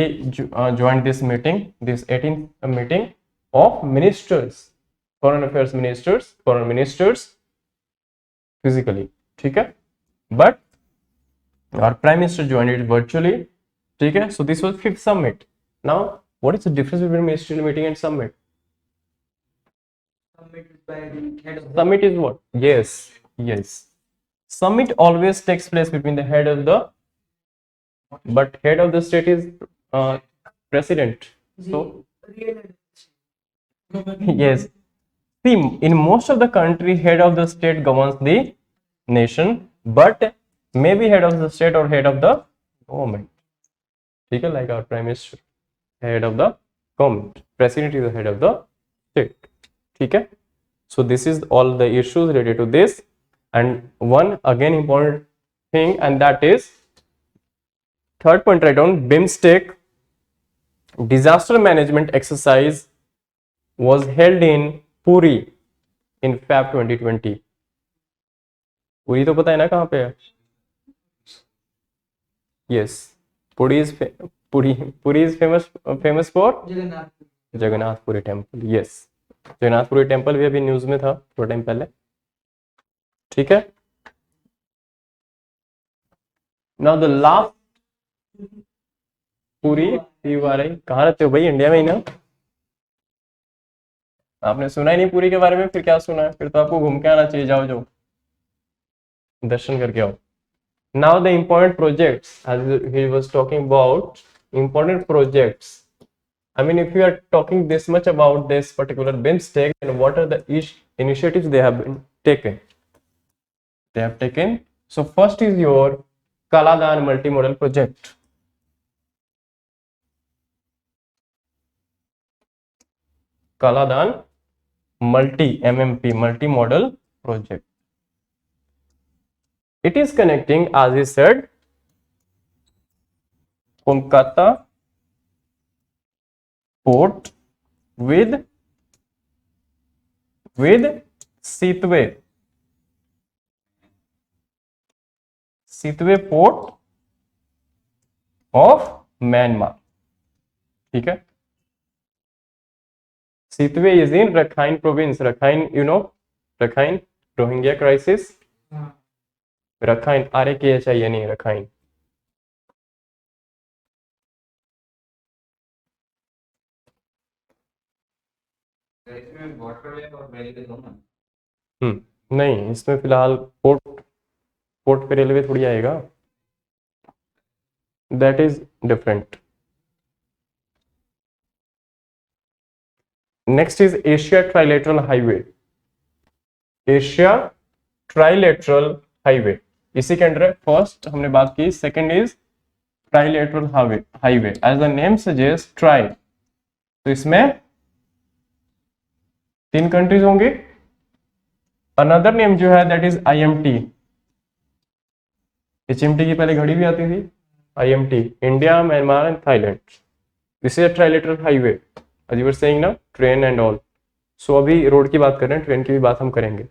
joined this meeting, this 18th meeting of ministers, foreign affairs ministers, foreign ministers physically. ठीक है, but our prime minister joined it virtually. ठीक है, so this was fifth summit. Now what is the difference between ministerial meeting and summit? Summit is by the head of Summit is what? Yes. Summit always takes place between the head of the, but head of the state is president. So yes. See, in most of the country, head of the state governs the nation, but maybe head of the state or head of the government. ठीक है, like our prime minister, head of the government. President is the head of the state. ठीक है. So this is all the issues related to this, and one again important thing, and that is third point write down, BIMSTEC disaster management exercise was held in Puri in Feb 2020. Puri तो पता है ना कहाँ पे है? Yes, Puri is famous for Jagannathpuri temple. Yes, Jagannathpuri temple भी अभी news में था थोड़ा टाइम पहले. ठीक है. Now the last, Puri PURI. कहाँ रहते हो भाई? इंडिया में ही ना? आपने सुना ही नहीं पुरी के बारे में, फिर क्या सुना है? फिर तो आपको घूम के आना चाहिए. जाओ जाओ दर्शन करके आओ. Now the important projects, as he was talking about important projects. I mean, if you are talking this much about this particular BIMSTEC, then what are the initiatives they have been taken? They have taken. So first is your Kaladan multimodal project. Kaladan MMP multimodal project. It is connecting, as he said, Kolkata port with Sitwe port of Myanmar. ठीक है. Sitwe is in Rakhine province. Rakhine, you know, Rakhine Rohingya crisis. Rakhine, RAKHI नहीं, Rakhine. नहीं, इसमें फिलहाल port पे railway थोड़ी आएगा. That is different. Next is Asia trilateral highway. Asia trilateral highway इसी के अंडर है. फर्स्ट हमने बात की. Second is trilateral highway. As the name suggest, tri, तो इसमें 3 कंट्रीज होंगे. अनदर नेम जो है दैट इज IMT. HMT की पहले घड़ी भी आती थी. IMT, India, Myanmar and Thailand. This is a trilateral highway, as you were saying ना, ट्रेन एंड ऑल. सो अभी रोड की बात कर रहे हैं, ट्रेन की भी बात हम करेंगे.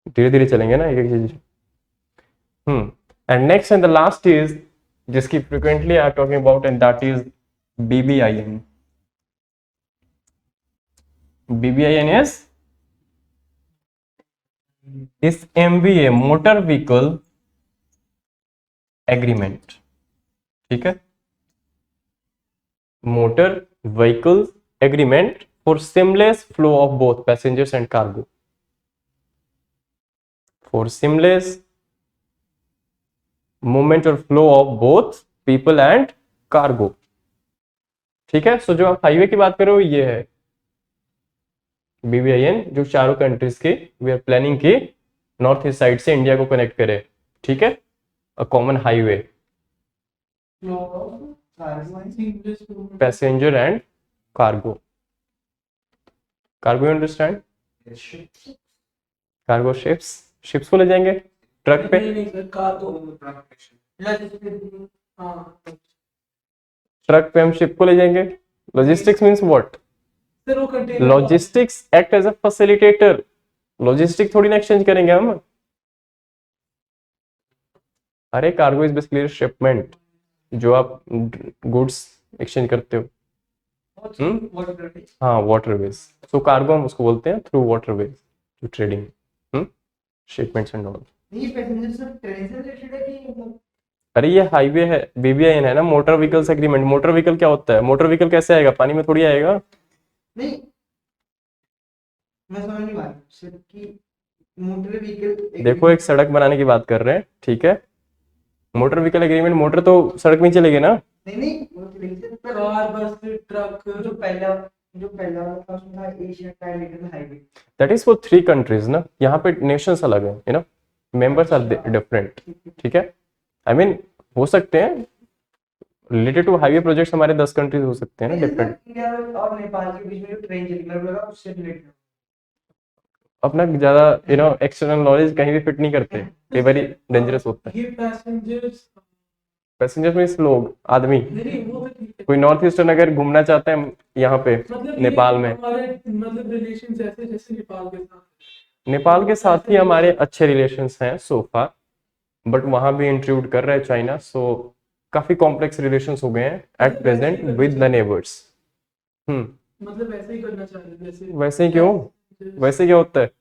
धीरे धीरे चलेंगे ना एक एक चीज. And next and the last is, जिसकी frequently I am talking about, and that is BBIN. BBIN is MVA, motor vehicle agreement. ठीक है, motor vehicle agreement for seamless flow of both passengers and cargo. For seamless movement or flow of both people and cargo. ठीक है. सो जो आप highway की बात कर रहे हो ये है BBIN, जो चारों कंट्रीज के वी आर प्लानिंग की नॉर्थ ईस्ट साइड से इंडिया को कनेक्ट करे. ठीक है, a common highway, passenger and cargo. Cargo, you understand? Cargo ships को ले जाएंगे ट्रक पे. ट्रक पे हम शिप को ले जाएंगे. Logistics means what? Logistics act as a facilitator. Logistic थोड़ी ना एक्सचेंज करेंगे हम. अरे कार्गो इज बेसिकली शिपमेंट, जो आप गुड्स एक्सचेंज करते हो। हाँ वाटरवेज, सो कार्गो हम उसको बोलते हैं through waterways to trading, shipments and all. ये पैसेंजर सिर्फ ट्रेन से रिलेटेड है कि मतलब अरे ये हाईवे है, बीबीआईएन है ना, motor vehicles agreement. Motor vehicle क्या होता है? मोटर व्हीकल कैसे आएगा? पानी में थोड़ी आएगा। नहीं, मैं समझ नहीं पा रहा सिर्फ कि मोटर व्हीकल देखो एक सड़क बनाने की बात कर रहे हैं, ठीक है, मोटर व्हीकल एग्रीमेंट, मोटर तो सड़क में ही चलेगी ना। नहीं नहीं, वो तो नहीं सिर्फ कार बस ट्रक जो पहला वाला था उसमें था Asia trilateral highway. That is for 3 countries ना, यहाँ पे नेशंस अलग है, you know, members are different, ठीक है। आई मीन हो सकते हैं रिलेटेड टू हाईवे प्रोजेक्ट्स हमारे 10 कंट्रीज हो सकते हैं ना डिफरेंट। इंडिया और नेपाल के बीच में जो ट्रेन चली मेरे को लगा उससे रिलेटेड। अपना ज्यादा यू नो एक्सटर्नल नॉलेज कहीं भी फिट नहीं करते, कई बार डेंजरस होता है। ये पैसेंजर्स पैसेंजर मीन्स लोग, आदमी। नहीं वो तो ठीक है, कोई नॉर्थ ईस्टर्न अगर घूमना चाहते हैं यहाँ पे मतलब नेपाल में, हमारे मतलब रिलेशन ऐसे जैसे नेपाल के साथ ही हमारे अच्छे रिलेशंस हैं सो फार, बट वहां भी इंट्रूड कर रहा है चाइना, सो काफी कॉम्प्लेक्स रिलेशंस हो गए हैं at present with the neighbours. मतलब ऐसे ही करना चाह रहे जैसे वैसे ही क्यों? वैसे क्या होता है?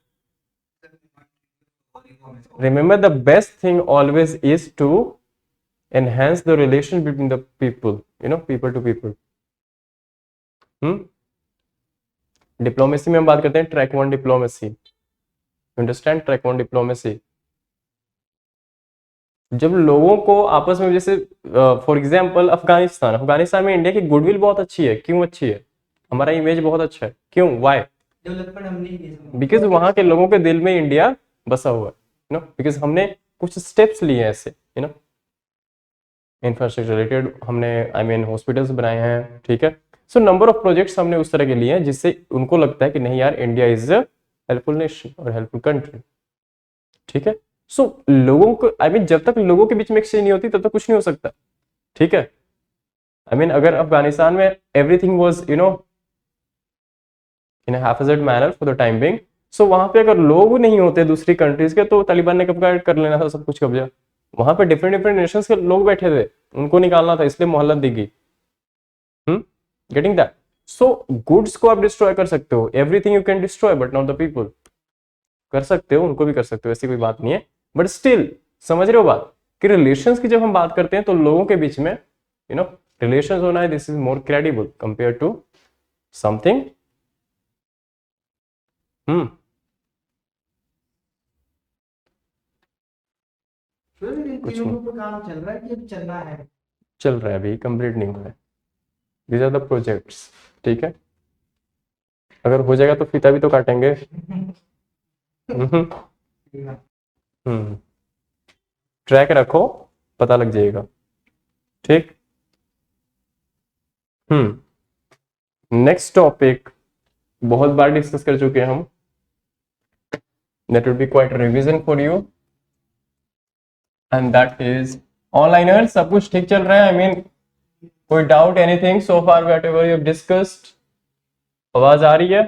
Remember the best thing always is to enhance the relation between the people, you know, people to people। Diplomacy में हम बात करते हैं track 1 diplomacy, understand track 1 diplomacy. जब लोगों को आपस में, जैसे फॉर एग्जांपल अफगानिस्तान, अफगानिस्तान में इंडिया की गुडविल बहुत अच्छी है। क्यों अच्छी है? हमारा इमेज बहुत अच्छा है। क्यों? वाई? डेवलपमेंट हमने ही किया। बिकॉज वहां के लोगों के दिल में इंडिया बसा हुआ है, यू नो, बिकॉज हमने कुछ स्टेप्स लिए हैं ऐसे, यू नो, इंफ्रास्ट्रक्चर रिलेटेड हमने, आई मीन हॉस्पिटल्स बनाए हैं, ठीक है। सो नंबर ऑफ प्रोजेक्ट्स हमने उस तरह के लिए हैं जिससे उनको लगता है कि नहीं यार, India is a helpful nation और हेल्पफुल कंट्री, ठीक है। सो लोगों को, आई मीन जब तक लोगों के बीच में एक्सचेंज नहीं होती तब तक कुछ नहीं हो सकता, ठीक है। आई मीन अगर अफगानिस्तान में everything was, you know, in haphazard manner for the time being, so वहां पे अगर लोग नहीं होते दूसरी कंट्रीज के, तो तालिबान ने कब कर लेना था सब कुछ कब्जा। वहां पे डिफरेंट डिफरेंट नेशंस के लोग बैठे थे, उनको निकालना था, इसलिए मोहल्लत दी गई। Getting that? सो गुड्स को आप डिस्ट्रॉय कर सकते हो, everything you can destroy but not the people. कर सकते हो, उनको भी कर सकते हो, ऐसी कोई बात नहीं है, बट स्टिल समझ रहे हो बात कि रिलेशंस की जब हम बात करते हैं तो लोगों के बीच में, यू नो, रिलेशंस होना है, this is more credible compare to something. कुछ तीनों नहीं, के ऊपर काम चल रहा है कि अब चलना है? चल रहा है, अभी कंप्लीट नहीं हुआ है। दीज आर द प्रोजेक्ट्स, ठीक है। अगर हो जाएगा तो फीता भी तो काटेंगे। हम्म ट्रैक रखो, पता लग जाएगा, ठीक। नेक्स्ट टॉपिक बहुत बार डिस्कस कर चुके हैं हम, that will be quite revision for you, and that is one-liner. सब कुछ ठीक चल रहा है? आई मीन कोई doubt, anything so far what ever you discussed? आवाज आ रही है?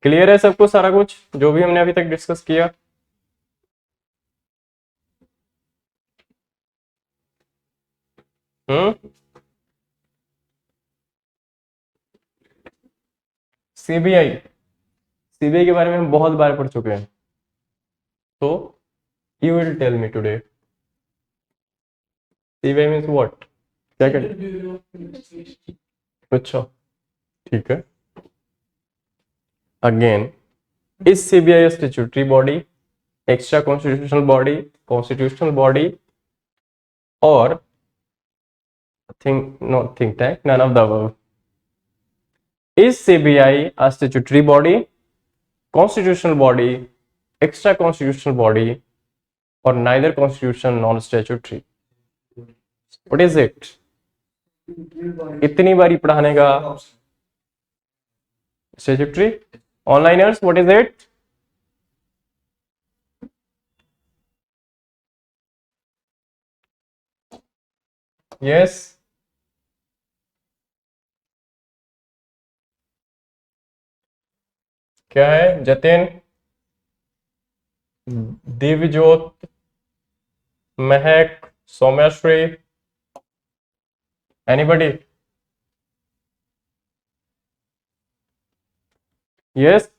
क्लियर है सबको सारा कुछ जो भी हमने अभी तक डिस्कस किया? हम्म सीबीआई, सीबीआई के बारे में हम बहुत बार पढ़ चुके हैं, तो you will tell me today CBI means what, क्या कहते? अच्छा, ठीक है। Again, is CBI statutory body, extra constitutional body, और think tank? None of the above. Is CBI a statutory body, constitutional body, extra constitutional body, or neither constitutional non statutory? What is it? इतनी बारी पढ़ाने का statutory? Onliners, what is it? Yes, क्या है? जतिन, दिव्यज्योत, महक, सौम्याश्री, anybody? Yes.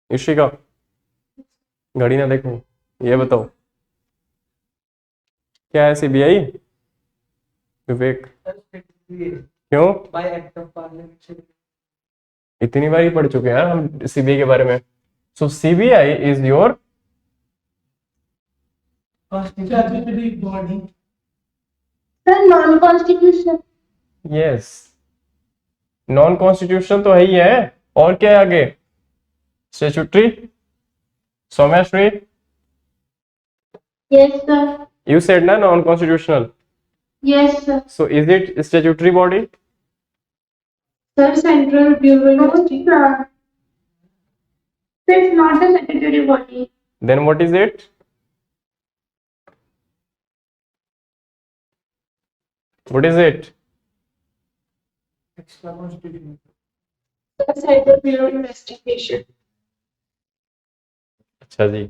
Ishika, घड़ी ना देखो, ये बताओ क्या है? सीबीआई? विवेक, क्यों? Bye act of parliament. इतनी बार ही पढ़ चुके हैं यार हम सीबीआई के बारे में। So CBI is your statutory body. Sir non constitutional. Yes, non constitutional तो है ही है, और क्या है आगे? Statutory. Saumyashree, yes sir. You said ना non constitutional, yes sir. So is it statutory body? Sir central bureaucracy. It's not a statutory body. Then what is it? What is it? Extra constitution. The Central Bureau of Investigation. अच्छा जी,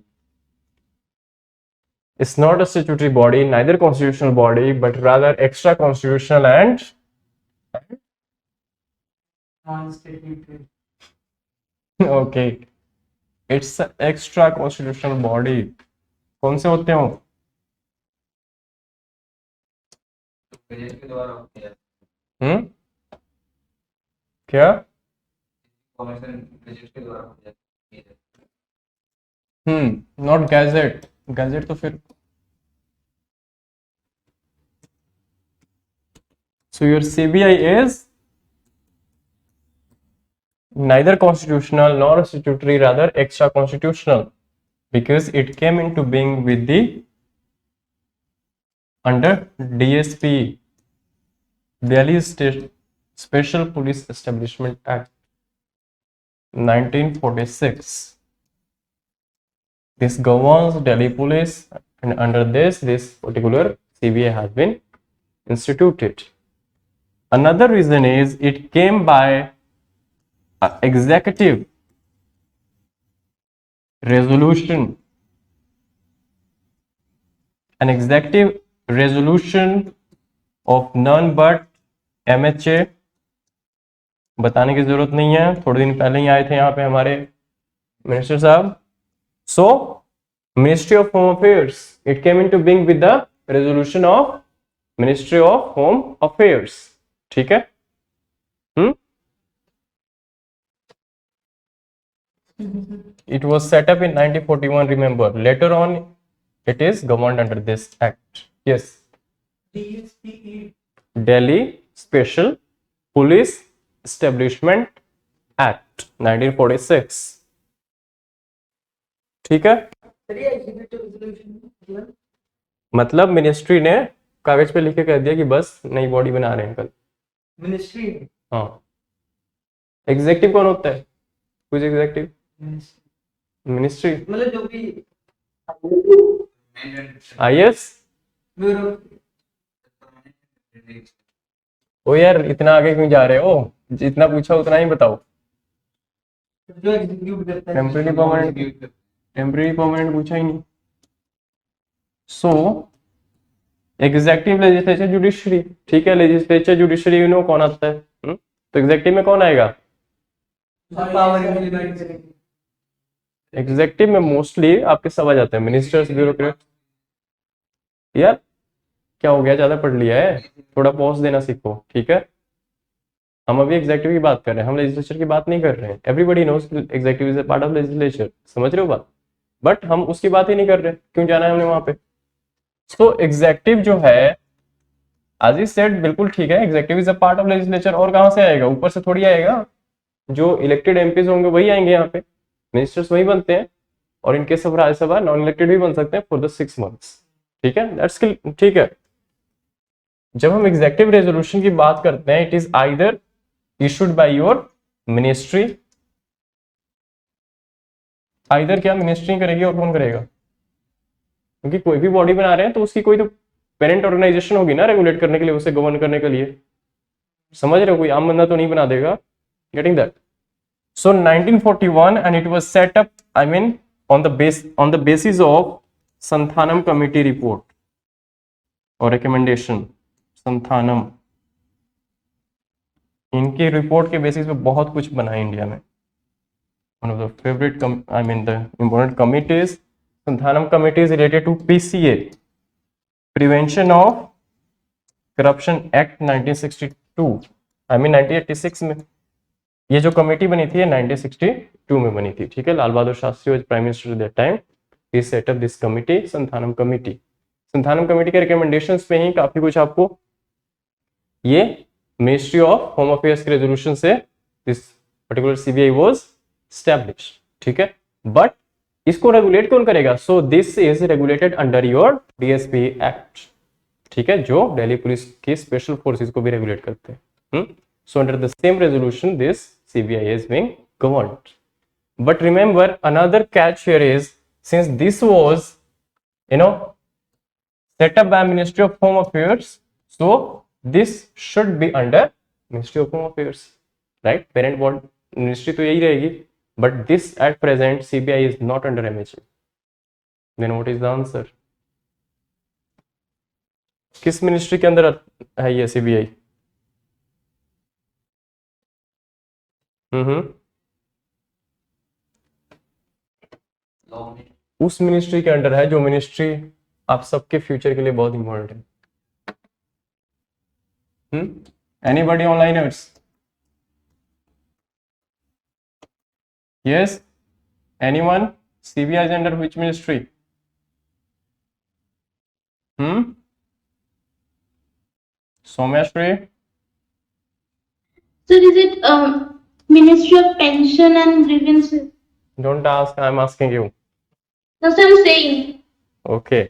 it's not a statutory body, neither constitutional body, but rather extra constitutional and non statutory. okay, it's an extra constitutional body. कौन से होते हो? Budget के द्वारा होती है, हम्म, क्या? कमीशन बजट के द्वारा होती है। Not gadget. गैजेट तो फिर so your CBI is neither constitutional nor statutory, rather extra constitutional, because it came into being with the under DSP, Delhi State Special Police Establishment Act 1946. This governs Delhi police, and under this particular CBI has been instituted. Another reason is it came by executive resolution. An executive resolution of none but MHA, बताने की जरूरत नहीं है, थोड़े दिन पहले ही आए थे यहाँ पे हमारे मिनिस्टर साहब. So Ministry of Home Affairs, it came into being with the resolution of Ministry of Home Affairs. ठीक है? It was set up in 1941, remember. Later on it is governed under this act. Yes, DSP Delhi Special Police Establishment Act 1946. ठीक है? मतलब ministry ने कागज पे लिख के कह दिया कि बस नई बॉडी बना रहे हैं कल. मिनिस्ट्री। हाँ. एग्जेक्टिव कौन होता है? कुछ एग्जेक्टिव मिनिस्ट्री, मतलब जो भी IAS. ब्यूरो। ओ यार इतना आगे क्यों जा रहे हो? जितना पूछा उतना ही बताओ. जो एग्जीक्यूट करता है। टेम्परेरी परमानेंट पूछा ही नहीं. सो एग्जेक्टिव, लेजिस्लेचर, जुडिशरी. ठीक है, लेजिस्लेचर जुडिशरी यू नो कौन आता है? तो एग्जेक्टिव में कौन आएगा? पावर इम्प्लीमेंट करेंगे। एग्जेक्टिव में मोस्टली आपके सब आ जाते हैं, मिनिस्टर्स, ब्यूरोक्रेट. यार क्या हो गया, ज्यादा पढ़ लिया है? थोड़ा पॉज देना सीखो. ठीक है, हम अभी एग्जेक्टिव की बात कर रहे हैं, हम लेजिस्लेचर की बात नहीं कर रहे हैं. Everybody knows executive is a part of legislature. समझ रहे हो बात? बट हम उसकी बात ही नहीं कर रहे. क्यों जाना है हमने वहां पे? सो एग्जेक्टिव जो है, आज ही सेड, बिल्कुल ठीक है, executive is a part of legislature. और कहां से आएगा? ऊपर से थोड़ी आएगा. जो इलेक्टेड एमपीज होंगे वही आएंगे यहाँ पे, मिनिस्टर्स वही बनते हैं. और इनके सब राज्यसभा नॉन इलेक्टेड भी बन सकते हैं फॉर द 6 months. ठीक है, दैट्स ठीक है. जब हम एग्जेक्टिव रेजोल्यूशन की बात करते हैं, it is either issued by your ministry. Either क्या मिनिस्ट्री करेगी और कौन करेगा? क्योंकि कोई भी बॉडी बना रहे हैं तो उसकी कोई तो पेरेंट ऑर्गेनाइजेशन होगी ना, रेगुलेट करने के लिए, उसे गवर्न करने के लिए. समझ रहे हो? कोई आम बंदा तो नहीं बना देगा. Getting that? So 1941, and it was set up, I mean, on the basis of Santhanam Committee report or recommendation. Santhanam, इनके रिपोर्ट के बेसिस पे बहुत कुछ बना है इंडिया में. One of the favorite, I mean, the important committees, Santhanam committee is related to PCA, Prevention of Corruption Act 1962. I mean 1986 में ये जो कमेटी बनी थी 1962 में बनी थी. ठीक है, Lal Bahadur Shastri was prime minister at that time. He set up this committee, Santhanam committee. Santhanam committee के रिकमेंडेशंस पे ही काफी कुछ आपको ये मिनिस्ट्री ऑफ होम अफेयर्स के रेजोल्यूशन से this particular CBI was established. ठीक है, बट इसको रेगुलेट कौन करेगा? So this is regulated under your DSP act. ठीक है, जो दिल्ली पुलिस की स्पेशल फोर्सेस को भी रेगुलेट करते हैं. So under the same resolution this CBI is being governed. But remember another catch here is, since this was set up by Ministry of Home Affairs, so this should be under Ministry of Home Affairs, right? Parent board ministry तो यही रहेगी, but this at present CBI is not under MHA. Then what is the answer? किस ministry के अंदर है ये CBI? उस ministry के अंडर है जो मिनिस्ट्री आप सबके फ्यूचर के लिए बहुत इंपॉर्टेंट है. Anybody onliners? Yes, anyone? CBI is under which ministry? Soumyashree? Sir, is it Ministry of Pension and Grievances? Don't ask, I'm asking you. That's what I'm saying. Okay.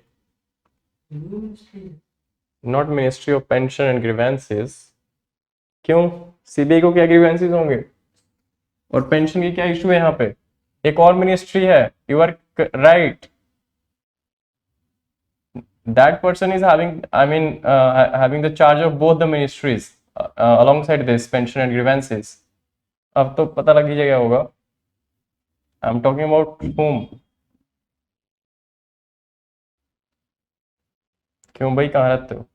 Not Ministry of Pension and Grievances. क्यों? CBI को क्या grievances होंगे और pension की क्या issue है? यहाँ पे एक और मिनिस्ट्री है. You are right. That person is having, I mean having the charge of both the ministries alongside this pension and grievances. अब तो पता लग ही जाएगा होगा. आई एम टॉकिंग अबाउट whom. क्यों भाई, कहाँ रहते हो?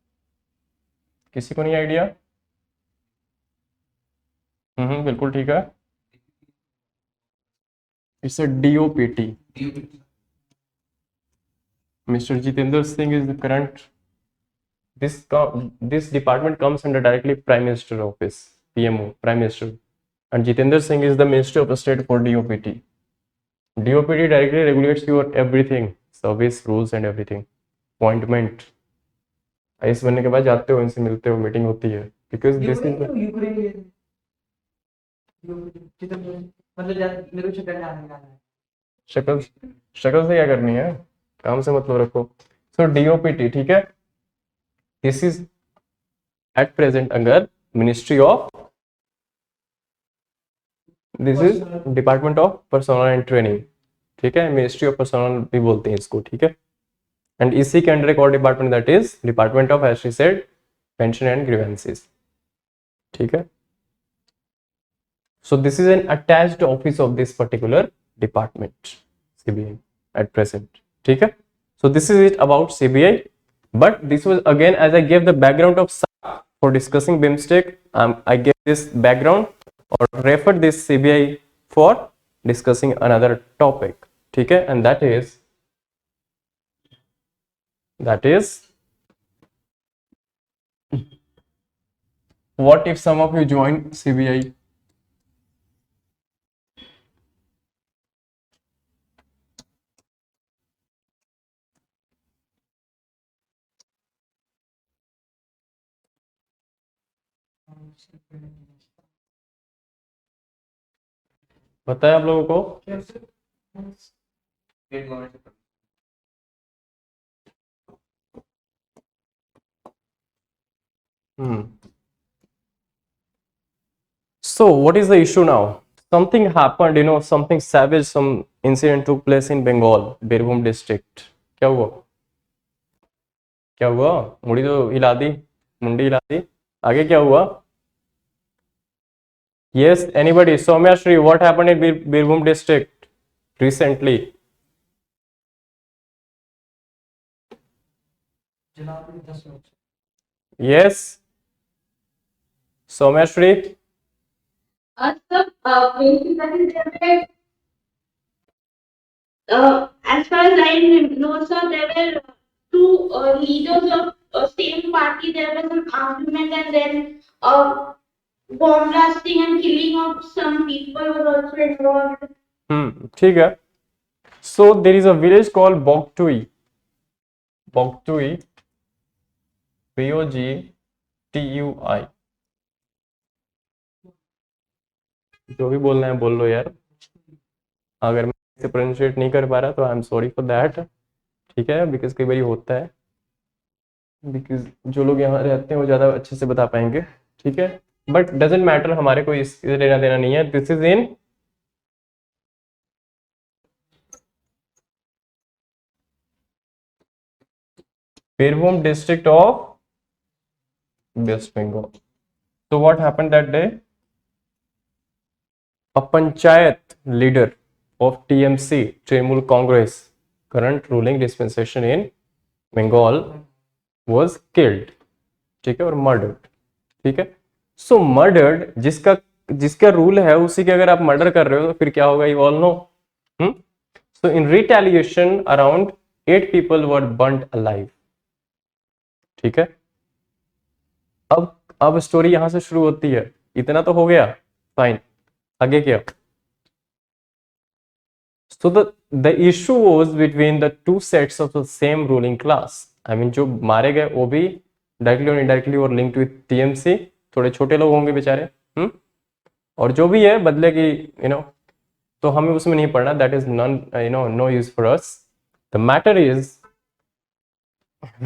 किसी को नहीं आइडिया? बिल्कुल ठीक है. It's a DOPT. Mister Jitendra Singh is the current. This department comes under directly Prime Minister office, PMO, Prime Minister, and Jitendra Singh is the Minister of State for DOPT. DOPT directly regulates your everything, service, rules and everything. Appointment. IAS बनने के बाद जाते हो, इनसे मिलते हो, meeting होती है. Because this is मतलब मेरे को शक्ल डालने है. शक्ल से क्या करनी है, काम से मतलब रखो. So DOPT, ठीक है. This is at present under Ministry of, this is Department of Personnel and Training. ठीक है, Ministry of Personnel भी बोलते हैं इसको. ठीक है, एंड इसी के अंडर एक और department that is department of, as she said, pension and grievances. ठीक है, so this is an attached office of this particular department CBI at present. ठीक है, so this is it about CBI. But this was again, as I gave the background of for discussing BIMSTEC, I gave this background or referred this CBI for discussing another topic. ठीक है, and that is what if some of you join CBI? पता है आप लोगों को? State government से So what is the issue now? Something happened, something savage, some incident took place in Bengal, Birbhum district. क्या हुआ? मुड़ी तो हिला दी, मुंडी हिला दी. आगे क्या हुआ? Yes, anybody? Soumya Shri, what happened in Birbhum district recently? जनाब 10 minute Yes, Soumya Shri. Sir, basically, there were, as far as I know, sir, there were two leaders of same party. There was an argument, and then bomb blasting and killing of some people were also involved. ठीक है. So there is a village called Boktui. Boktui, Bogtui. जो भी बोलना है बोल लो यार. अगर मैं इसे प्रोनाउंशिएट नहीं कर पा रहा तो I am sorry for that. ठीक है, बिकॉज कई बार होता है, बिकॉज जो लोग यहाँ रहते हैं वो ज़्यादा अच्छे से बता पाएंगे. ठीक है, बट डजेंट मैटर, हमारे को इससे लेना देना नहीं है. This is in Birbhum district of West Bengal. So what happened that day? A panchayat leader of TMC, Trinamool Congress, current ruling dispensation in Bengal, was killed. ठीक है, और murdered. ठीक है, so murdered, जिसका जिसका रूल है उसी के अगर आप मर्डर कर रहे हो तो फिर क्या होगा, you all know. So in retaliation around 8 people were burnt alive. ठीक है, अब स्टोरी यहां से शुरू होती है. इतना तो हो गया, फाइन. आगे क्या? So the issue was between the two sets of the same ruling class. I mean, जो मारे गए वो भी डायरेक्टली और इनडायरेक्टली और लिंक्ड विद टीएमसी. थोड़े छोटे लोग होंगे बेचारे. और जो भी है बदले की तो हमें उसमें नहीं पढ़ना. That is non no use for us. The matter is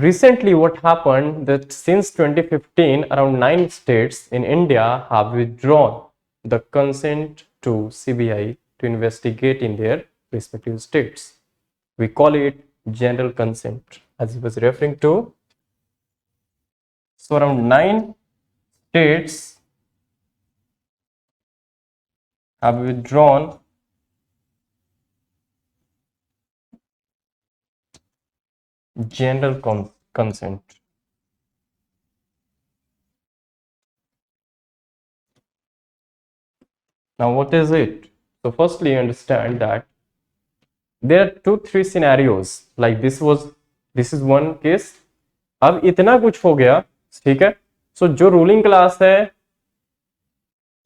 recently what happened that since 2015 around 9 states in India have withdrawn the consent to CBI to investigate in their respective states. We call it general consent, as he was referring to. So around 9 states have withdrawn general consent. Now what is it? So firstly understand that there are 2-3 scenarios. Like this is one case. अब इतना कुछ हो गया, ठीक है. सो जो ruling class है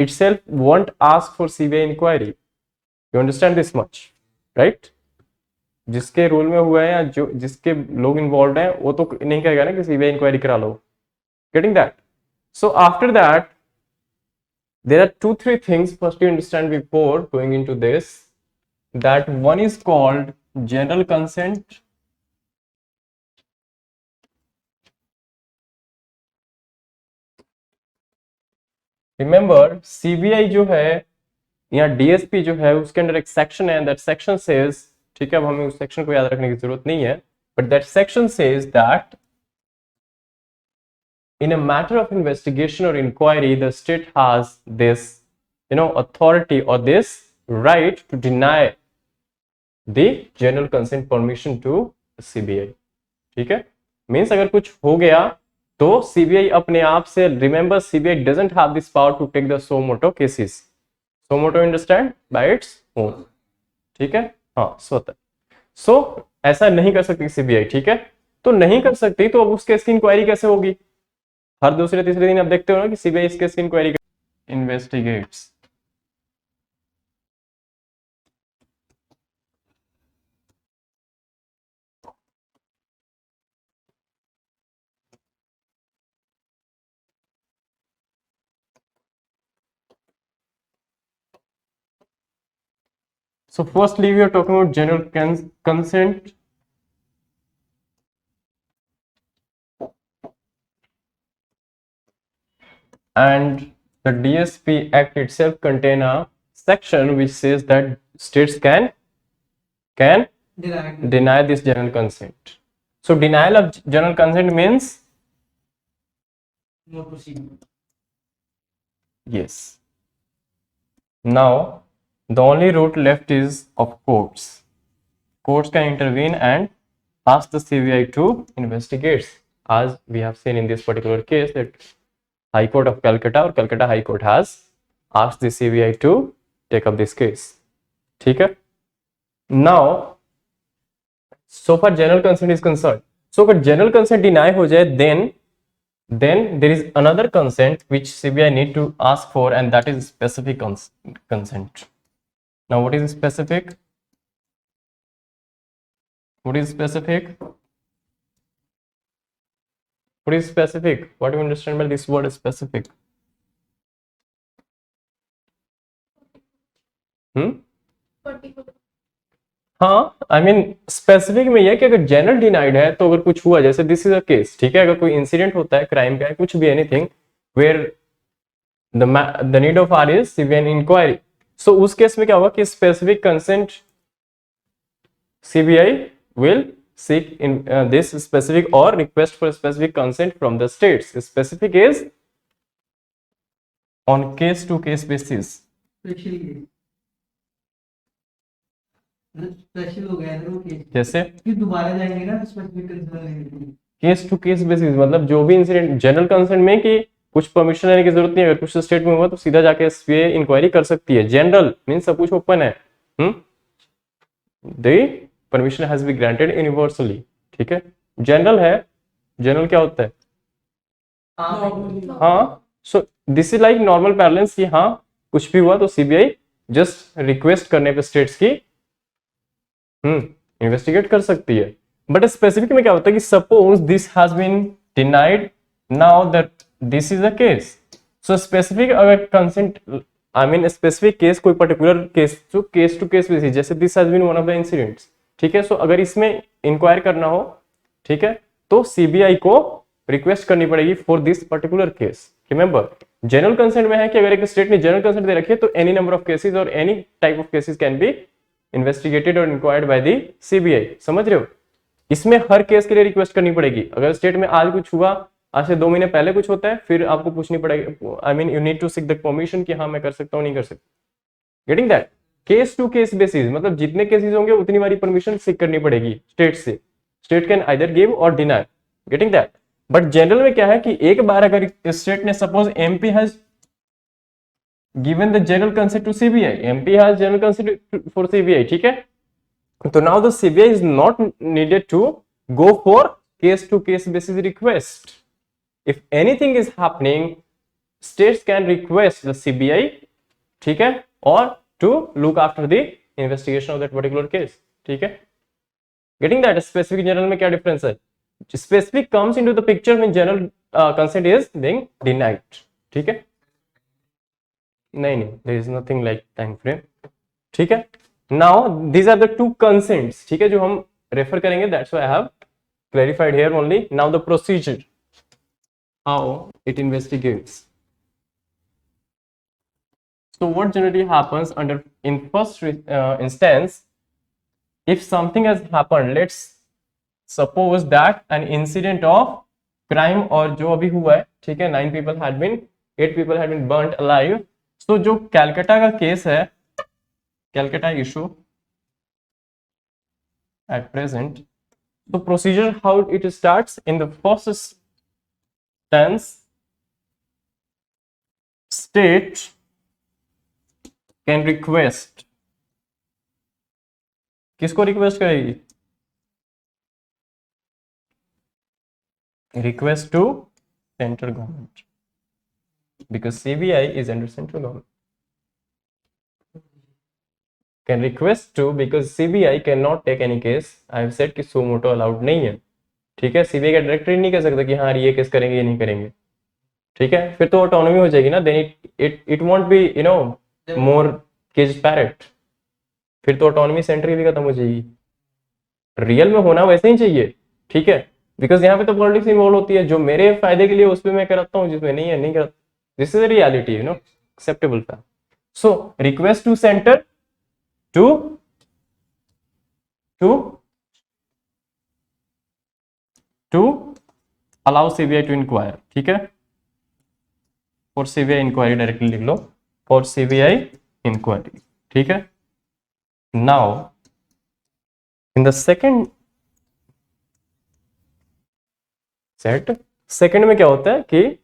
itself won't ask for CBI inquiry. You understand this much, right? जिसके रूल में हुआ है या जो जिसके लोग इन्वॉल्व हैं वो तो नहीं कहेगा ना कि सीबीआई इंक्वायरी करा लो. Getting that? So after that there are 2-3 things first you understand before going into this. That one is called general consent. Remember CBI जो है या DSP जो है उसके अंदर एक सेक्शन है. दैट सेक्शन सेज, ठीक है, अब हमें उस सेक्शन को याद रखने की जरूरत नहीं है, but that section says that in a matter of investigation or inquiry the state has this authority or this right to deny the general consent permission to CBI. ठीक है, मीन्स अगर कुछ हो गया तो CBI अपने आप से, remember CBI doesn't have this power to take the suo motu cases. Suo motu understand by its own. ठीक है, हाँ स्वतः. सो ऐसा नहीं कर सकती CBI. ठीक है, तो नहीं कर सकती तो अब उस केस की इंक्वायरी कैसे होगी? हर दूसरे तीसरे दिन आप देखते हो ना कि सीबीआई इस केस की inquiry investigates. So firstly we are talking about general consent. And the DSP Act itself contain a section which says that states can deny this general consent. So denial of general consent means no proceeding. yes. Now, the only route left is of courts. Courts can intervene and ask the CBI to investigate, as we have seen in this particular case that High Court of Calcutta or Calcutta High Court has asked the CBI to take up this case. ठीक है? Now, so far general consent is concerned. So अगर general consent deny हो जाए, then there is another consent which CBI need to ask for, and that is specific consent. Now, what is specific? What is specific? What is specific? What do you understand by this word specific? हाँ, आई mean specific में यह कि अगर general denied है तो अगर कुछ हुआ, जैसे दिस इज अ केस, ठीक है, अगर कोई इंसिडेंट होता है, क्राइम का है, कुछ भी, anything where the need of are is CBI inquiry, so उस केस में क्या होगा कि specific consent CBI will seek in this specific or request for specific consent from the states. Specific is on case to case basis. Special हो गया ना वो case, जैसे कि दोबारा जाएंगे ना स्पेसिफिक कंसर्न लेने के लिए। केस टू केस बेसिस मतलब जो भी इंसिडेंट, जनरल कंसेंट में कि कुछ परमिशन लेने की जरूरत नहीं है, अगर कुछ स्टेट में हुआ तो सीधा जाके एसपीए इंक्वायरी कर सकती है। जनरल मीन सब कुछ ओपन है, the permission has been granted universally, ठीक है। जनरल है, जनरल क्या होता है, हाँ, so this is like normal parallels कि हाँ कुछ भी हुआ तो सीबीआई जस्ट रिक्वेस्ट करने पे स्टेट्स की इन्वेस्टिगेट कर सकती है। बट स्पेसिफिक में क्या होता है कि suppose this has been denied, now that this is a case, so specific अगर consent, I mean specific case, कोई पर्टिकुलर केस जो केस टू केस बेसिस, जैसे this has been one of the incidents, ठीक है। सो अगर इसमें inquire करना हो, ठीक है, तो सीबीआई को रिक्वेस्ट करनी पड़ेगी for this particular case. Remember general consent में है कि अगर एक स्टेट ने जनरल कंसेंट दे रखी है तो एनी नंबर ऑफ केसेस और any type of cases can be investigated और इंक्वायर्ड बाय द सीबीआई। समझ रहे हो, इसमें हर केस के लिए रिक्वेस्ट करनी पड़ेगी। अगर स्टेट में आज कुछ हुआ, आज से 2 महीने पहले कुछ होता है, फिर आपको पूछनी पड़ेगी, I mean you need to seek the permission कि हाँ मैं कर सकता हूँ, नहीं कर सकता। Getting that, case to case basis मतलब जितने केसेस होंगे उतनी बारी परमिशन सीक करनी पड़ेगी स्टेट से। State can either give or deny. Getting that, but general में क्या है कि एक बार अगर स्टेट ने, suppose MP has given the general consent to CBI, MP has general consent for CBI, ठीक है, तो now the CBI is not needed to go for case to case basis request. If anything is happening, states can request the CBI, ठीक है, और to look after the investigation of that particular case, ठीक है। Getting that, specific general में क्या difference है? Specific comes into the picture when general consent is being denied, ठीक है। नहीं, there is nothing like time frame, ठीक है। Now these are the two consents, ठीक है, जो हम refer करेंगे, that's why I have clarified here only. Now the procedure, how it investigates. So what generally happens under in first instance, if something has happened, let's suppose that an incident of crime और जो अभी हुआ है, ठीक है, 8 people had been burnt alive. So जो कैलकाटा का case है, Calcutta issue at present, so procedure how it starts in the first instance, state can request, किसको रिक्वेस्ट करेगी, request to central government, because CBI is under central government, can request to, because CBI can not take any case. I have said कि suo मोटो allowed नहीं है, ठीक है। CBI का director नहीं कह सकता कि हाँ ये केस करेंगे, ये नहीं करेंगे, ठीक है, फिर तो ऑटोनॉमी हो जाएगी ना, then it won't be you know more cage parrot, फिर तो ऑटोनॉमी सेंटर की भी खत्म हो जाएगी। रियल में होना वैसे ही चाहिए, ठीक है, बिकॉज यहाँ पे तो पॉलिटिक्स इन्वॉल्व होती है, जो मेरे फायदे के लिए उस पर मैं कराता हूँ, जिसमें नहीं है नहीं करता। This is a reality, you know, acceptable fact. So request to centre to allow CBI to inquire, ठीक है, फॉर सीबीआई इंक्वायरी डायरेक्टली लिख लो, फॉर सीबीआई इंक्वायरी, ठीक है। Now in the second set, second में क्या होता है कि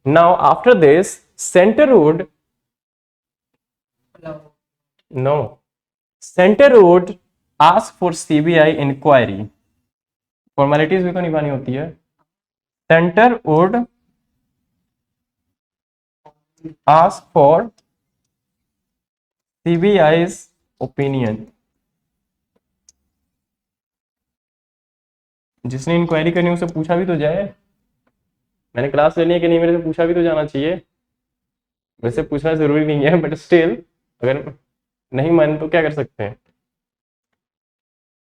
now after this centre would no centre would ask for CBI inquiry, formalities भी तो निभानी होती है। Centre would ask for CBI's opinion, जिसने इंक्वायरी करनी उसे पूछा भी तो जाए। मैंने क्लास लेनी है कि नहीं, मेरे से पूछा भी तो जाना चाहिए। वैसे पूछना जरूरी नहीं है, बट स्टिल अगर नहीं माने तो क्या कर सकते हैं।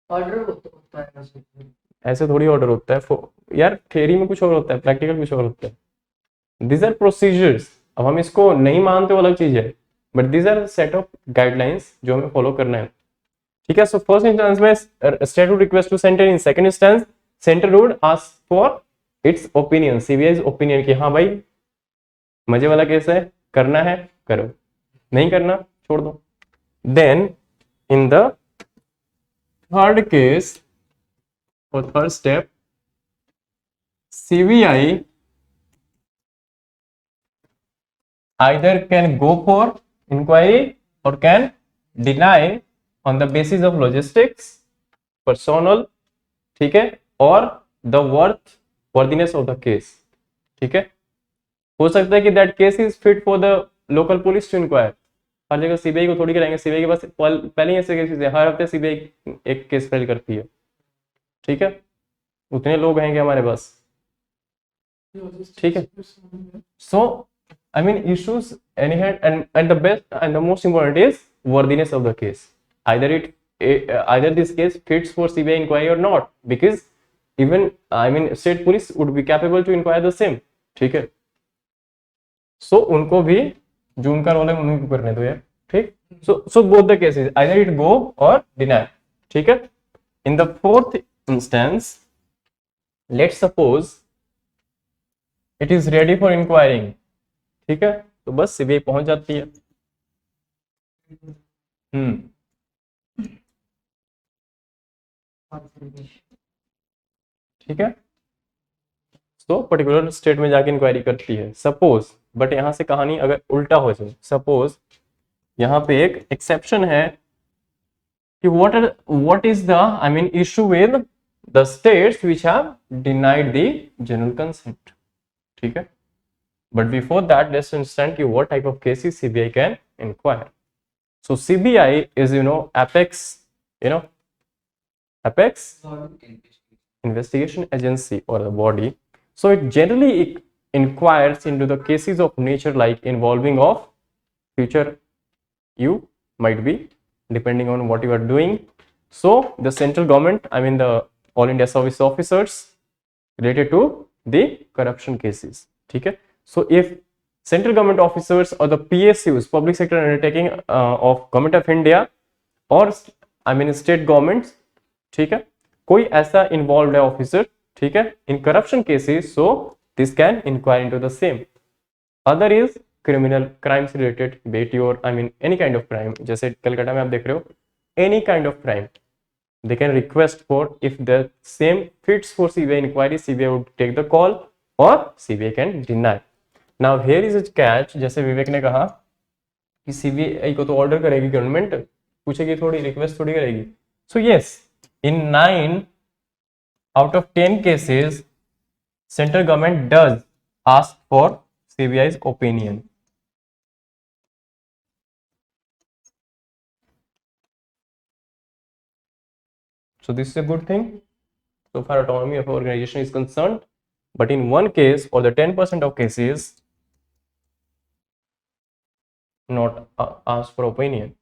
ऑर्डर होता है वैसे। ऐसे थोड़ी ऑर्डर होता है यार, थ्योरी में कुछ और होता है, प्रैक्टिकल कुछ और होता है। This are procedures. अब हम इसको नहीं मानते वो अलग चीज है, but this are set of guidelines जो हमें फॉलो करना है, ठीक है। सो फर्स्ट इंस्टेंस में state would request to centre, in second instance centre would ask for its opinion, CBI's opinion कि हाँ भाई मजे वाला केस है, करना है करो, नहीं करना छोड़ दो। Then in the third case और third step, CBI either can go for inquiry or can deny on the basis of logistics, personnel, ठीक है, और the worthiness of the case, ठीक है। हो सकता है कि that case is fit for the local police to inquire। हर जगह सीबीआई को थोड़ी कराएंगे, सीबीआई के पास पहले ही ऐसे केसेस है, हर हफ्ते सीबीआई एक केस फाइल करती है, ठीक है। उतने लोग हैं कि हमारे पास, ठीक है। सो I mean issues any hand, and the best and the most important is worthiness of the case. Either this case fits for CBI inquiry or not, because even I mean state police would be capable to inquire the same, ठीक है। So उनको भी जो उनका role है उन्हीं को करने दो यार, ठीक। So both the cases either it go or deny, ठीक है। In the fourth instance, let's suppose it is ready for inquiring, ठीक है, तो बस सीबीआई पहुंच जाती है। ठीक है। तो पर्टिकुलर स्टेट में जाके इंक्वायरी करती है, सपोज। बट यहां से कहानी अगर उल्टा हो जाए, सपोज यहाँ पे एक एक्सेप्शन है कि what is the I mean issue with the states which have denied the general consent, ठीक है। But before that, let's understand what type of cases CBI can inquire. So CBI is, apex, apex investigation agency or the body. So it generally inquires into the cases of nature like involving of future you might be, depending on what you are doing. So the central government, I mean the All India Service officers related to the corruption cases, ठीक है। So if central government officers or the PSUs, public sector undertaking of government of India or I mean state governments, ठीक है, कोई ऐसा involved है officer, ठीक है, in corruption cases, so this can inquire into the same. Other is criminal crimes related, be it your I mean any kind of crime, जैसे कलकत्ता में आप देख रहे हो, any kind of crime they can request for, if the same fits for CBI inquiry, CBI would take the call or CBI can deny. Now here is a catch, जैसे विवेक ने कहा कि सीबीआई को तो ऑर्डर करेगी government, पूछेगी थोड़ी, request थोड़ी करेगी। So yes, in 9 out of 10 cases central government does ask for CBI's opinion. So this is a good thing so far autonomy of organization is concerned, but in one case or the 10% of cases not ask for opinion.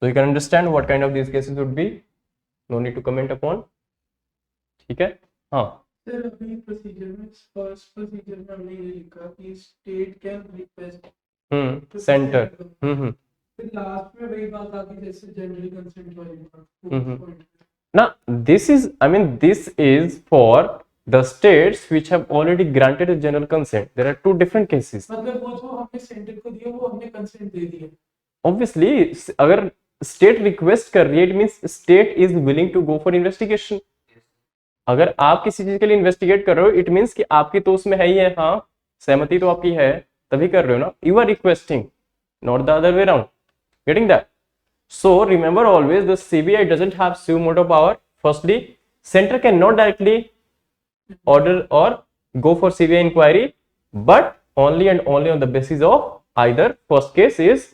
So you can understand what kind of these cases would be, no need to comment upon, ठीक है। हाँ sir अभी procedure में first procedure में हमने ये लिखा कि स्टेट कैन रिक्वेस्ट सेंटर फिर लास्ट में वही बात आती जैसे जनरल कंसेंट वाली बात ना, this is I mean this is for the states which have already granted a general consent. There are two different cases. मतलब वो जो हमने सेंटर को दिया वो हमने कंसेंट दे दिया, ऑब्वियसली अगर स्टेट रिक्वेस्ट कर रही है it means state is willing to go for investigation. अगर आप किसी चीज के लिए इन्वेस्टिगेट कर रहे हो इट मींस कि आपकी तो उसमें है ही है, हाँ सहमति तो आपकी है, तभी कर रहे हो ना। You are requesting, not the other way around. Getting that? So remember always the CBI doesn't have suo motu power. Firstly, center cannot directly order or go for CBI inquiry, but only and only on the basis of either first case is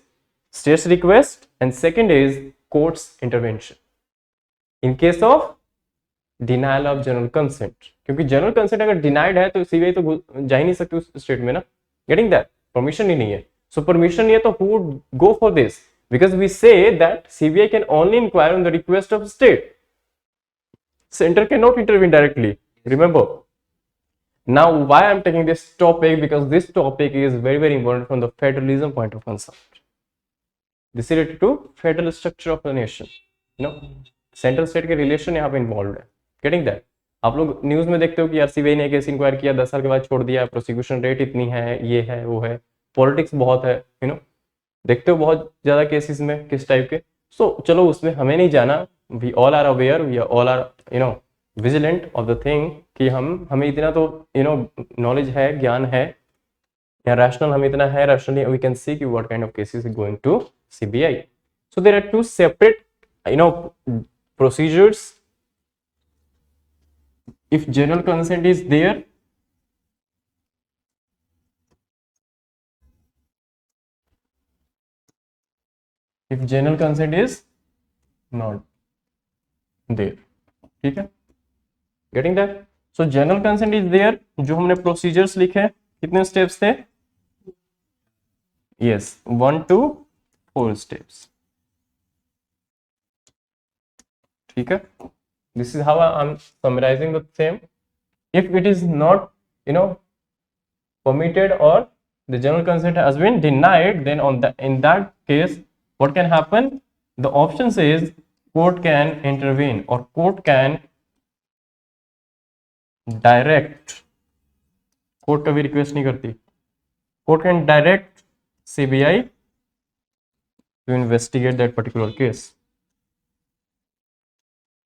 state's request and second is court's intervention. In case of denial of general consent, क्योंकि general consent अगर denied है तो CBI तो जा ही नहीं सकती उस state में ना। Getting that? परमिशन ही नहीं है। सो परमिशन नहीं है तो who would go for this? Because we say that CBI can only inquire on the request of state, center cannot intervene directly, remember. Now why I'm taking this topic, because this topic is very important from the federalism point of concept. This is related to federal structure of the nation, you know, central state के relation यहाँ पे involve है। Getting that? आप लोग news में देखते हो कि यार सीबीआई ने केस इंक्वायर किया, 10 साल के बाद छोड़ दिया, प्रोसिक्यूशन रेट इतनी है, ये है वो है, पॉलिटिक्स बहुत है, यू नो, देखते हो बहुत ज्यादा केसेस में किस टाइप के। सो चलो उसमें हमें नहीं जाना, we all are aware, we all are you know vigilant of the thing कि हमें इतना तो यू नो नॉलेज है, ज्ञान है, या रैशनल हम इतना है, रैशनली वी कैन सी कि what kind of cases is going to CBI. So there are two separate you know procedures. If general consent is there, if general consent is not there, ठीक है? Getting that? So general consent is there. जो हमने procedures लिखे कितने steps थे? Yes, 1 to 4 steps. ठीक है? This is how I'm summarizing the same. If it is not, you know, permitted or the general consent has been denied, then in that case, what can happen? The option says court can intervene or court can direct. Court कभी request नहीं करती. Court can direct CBI to investigate that particular case.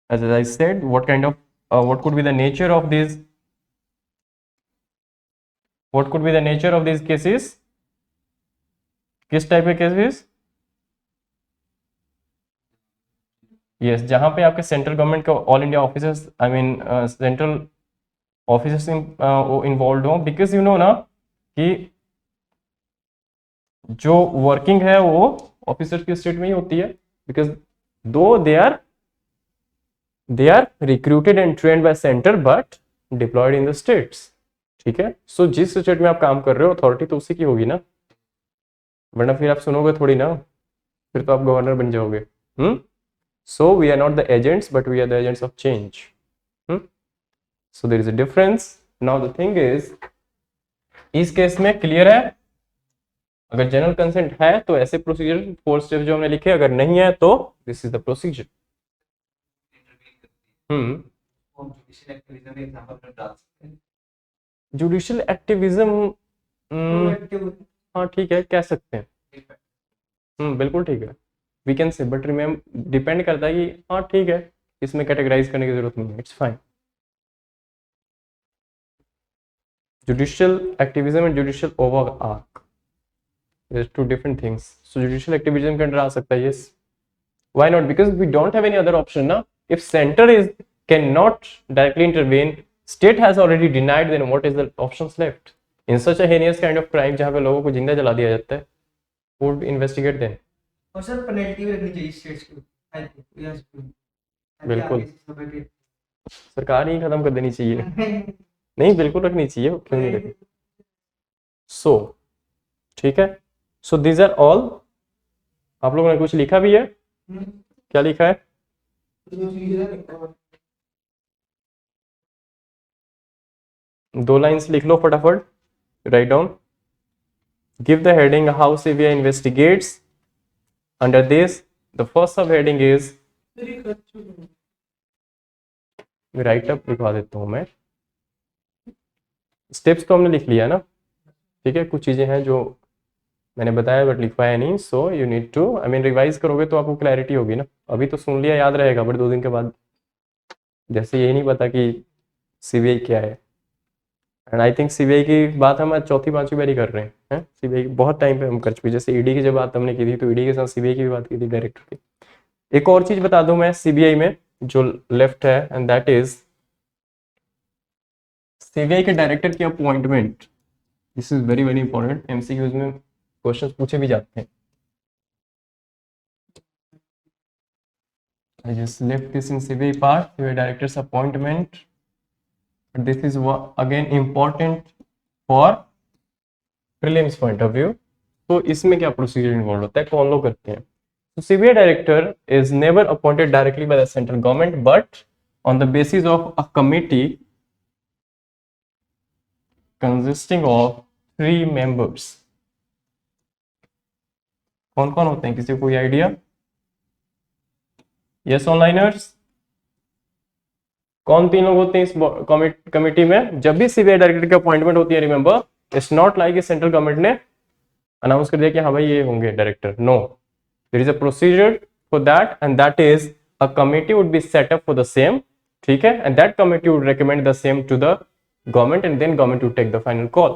As I said, what could be the nature of these? What could be the nature of these cases? किस type के cases? Yes, जहां पे आपके central government के all India officers, I mean central officers involve हो, because you know ना कि जो वर्किंग है वो ऑफिसर्स की स्टेट में ही होती है, because though they are recruited and trained by centre but deployed in the states. ठीक है, सो जिस स्टेट में आप काम कर रहे हो अथॉरिटी तो उसी की होगी ना, वरना फिर आप सुनोगे थोड़ी ना, फिर तो आप गवर्नर बन जाओगे. So we are not the agents but we are the agents of change. So there is a difference. Now the thing is, इस केस में क्लियर है, अगर जनरल कंसेंट है तो ऐसे प्रोसीजर 4 स्टेप जो हमने लिखे, अगर नहीं है तो this is the procedure. Judicial activism, हाँ ठीक है, कह सकते हैं. बिल्कुल ठीक है, we can say, but remember depend करता है कि हाँ ठीक है, इसमें कैटेगराइज करने की जरूरत नहीं है, it's fine. Judicial activism and judicial over arc, there's 2 different things. So judicial activism के अंदर आ सकता है, yes. Why not? Because we don't have any other option ना. If center cannot directly intervene, state has already denied, then what is the options left? In such a heinous kind of crime जहाँ पे लोगों को जिंदा जला दिया जाता है, who would investigate then? और सर पेनल्टी भी रखनी चाहिए स्टेट्स को. बिल्कुल, सरकार ही खत्म कर देनी चाहिए. नहीं, बिल्कुल रखनी चाहिए, क्यों नहीं रखनी. सो ठीक है, सो दीज आर ऑल. आप लोगों ने कुछ लिखा भी है? क्या लिखा है? दो लाइन्स लिख लो फटाफट, write down. Give the heading how CBI investigates. Under this the first सब हेडिंग इज, राइट अप लिखवा देता हूं मैं. स्टेप्स तो हमने लिख लिया ना, ठीक है, कुछ चीजें हैं जो मैंने बताया बट लिखवाया नहीं, so you need to, I mean revise करोगे तो आपको क्लैरिटी होगी ना। अभी तो सुन लिया याद रहेगा, बट 2 दिन के बाद जैसे यही नहीं पता कि सीबीआई क्या है। एंड आई थिंक सीबीआई की बात हम आज चौथी पांचवी बारी कर रहे हैं। सीबीआई बहुत टाइम पे हम कर चुके, जैसे ईडी की जब बात हमने की थी तो ईडी के साथ सीबीआई की भी बात की थी, डायरेक्टर की। एक और चीज बता दूं मैं सीबीआई में जो लेफ्ट है, एंड दैट इज सीबीआई के डायरेक्टर की appointment. This is very very important, MCQs में क्वेश्चंस पूछे भी जाते हैं। I just left this in CBI part, your director's appointment. But this is again important for prelims point of view. तो इसमें क्या प्रोसीजर इन्वॉल्व होता है, कौन लोग करते हैं? So CBI director is never appointed directly by the central government, but on the basis of a committee consisting of 3 members. कौन कौन होते हैं, किसी को कोई आइडिया? यस ऑनलाइनर्स, कौन 3 लोग होते हैं इस कमिटी में? जब भी सीबीआई डायरेक्टर की अपॉइंटमेंट होती है, remember it's not like central government ने अनाउंस कर दिया कि हाँ भाई ये होंगे director. No, there is a procedure for that, and that is a committee would be set up for the same, ठीक है, and that committee would recommend the same to the government, and then government would take the final call.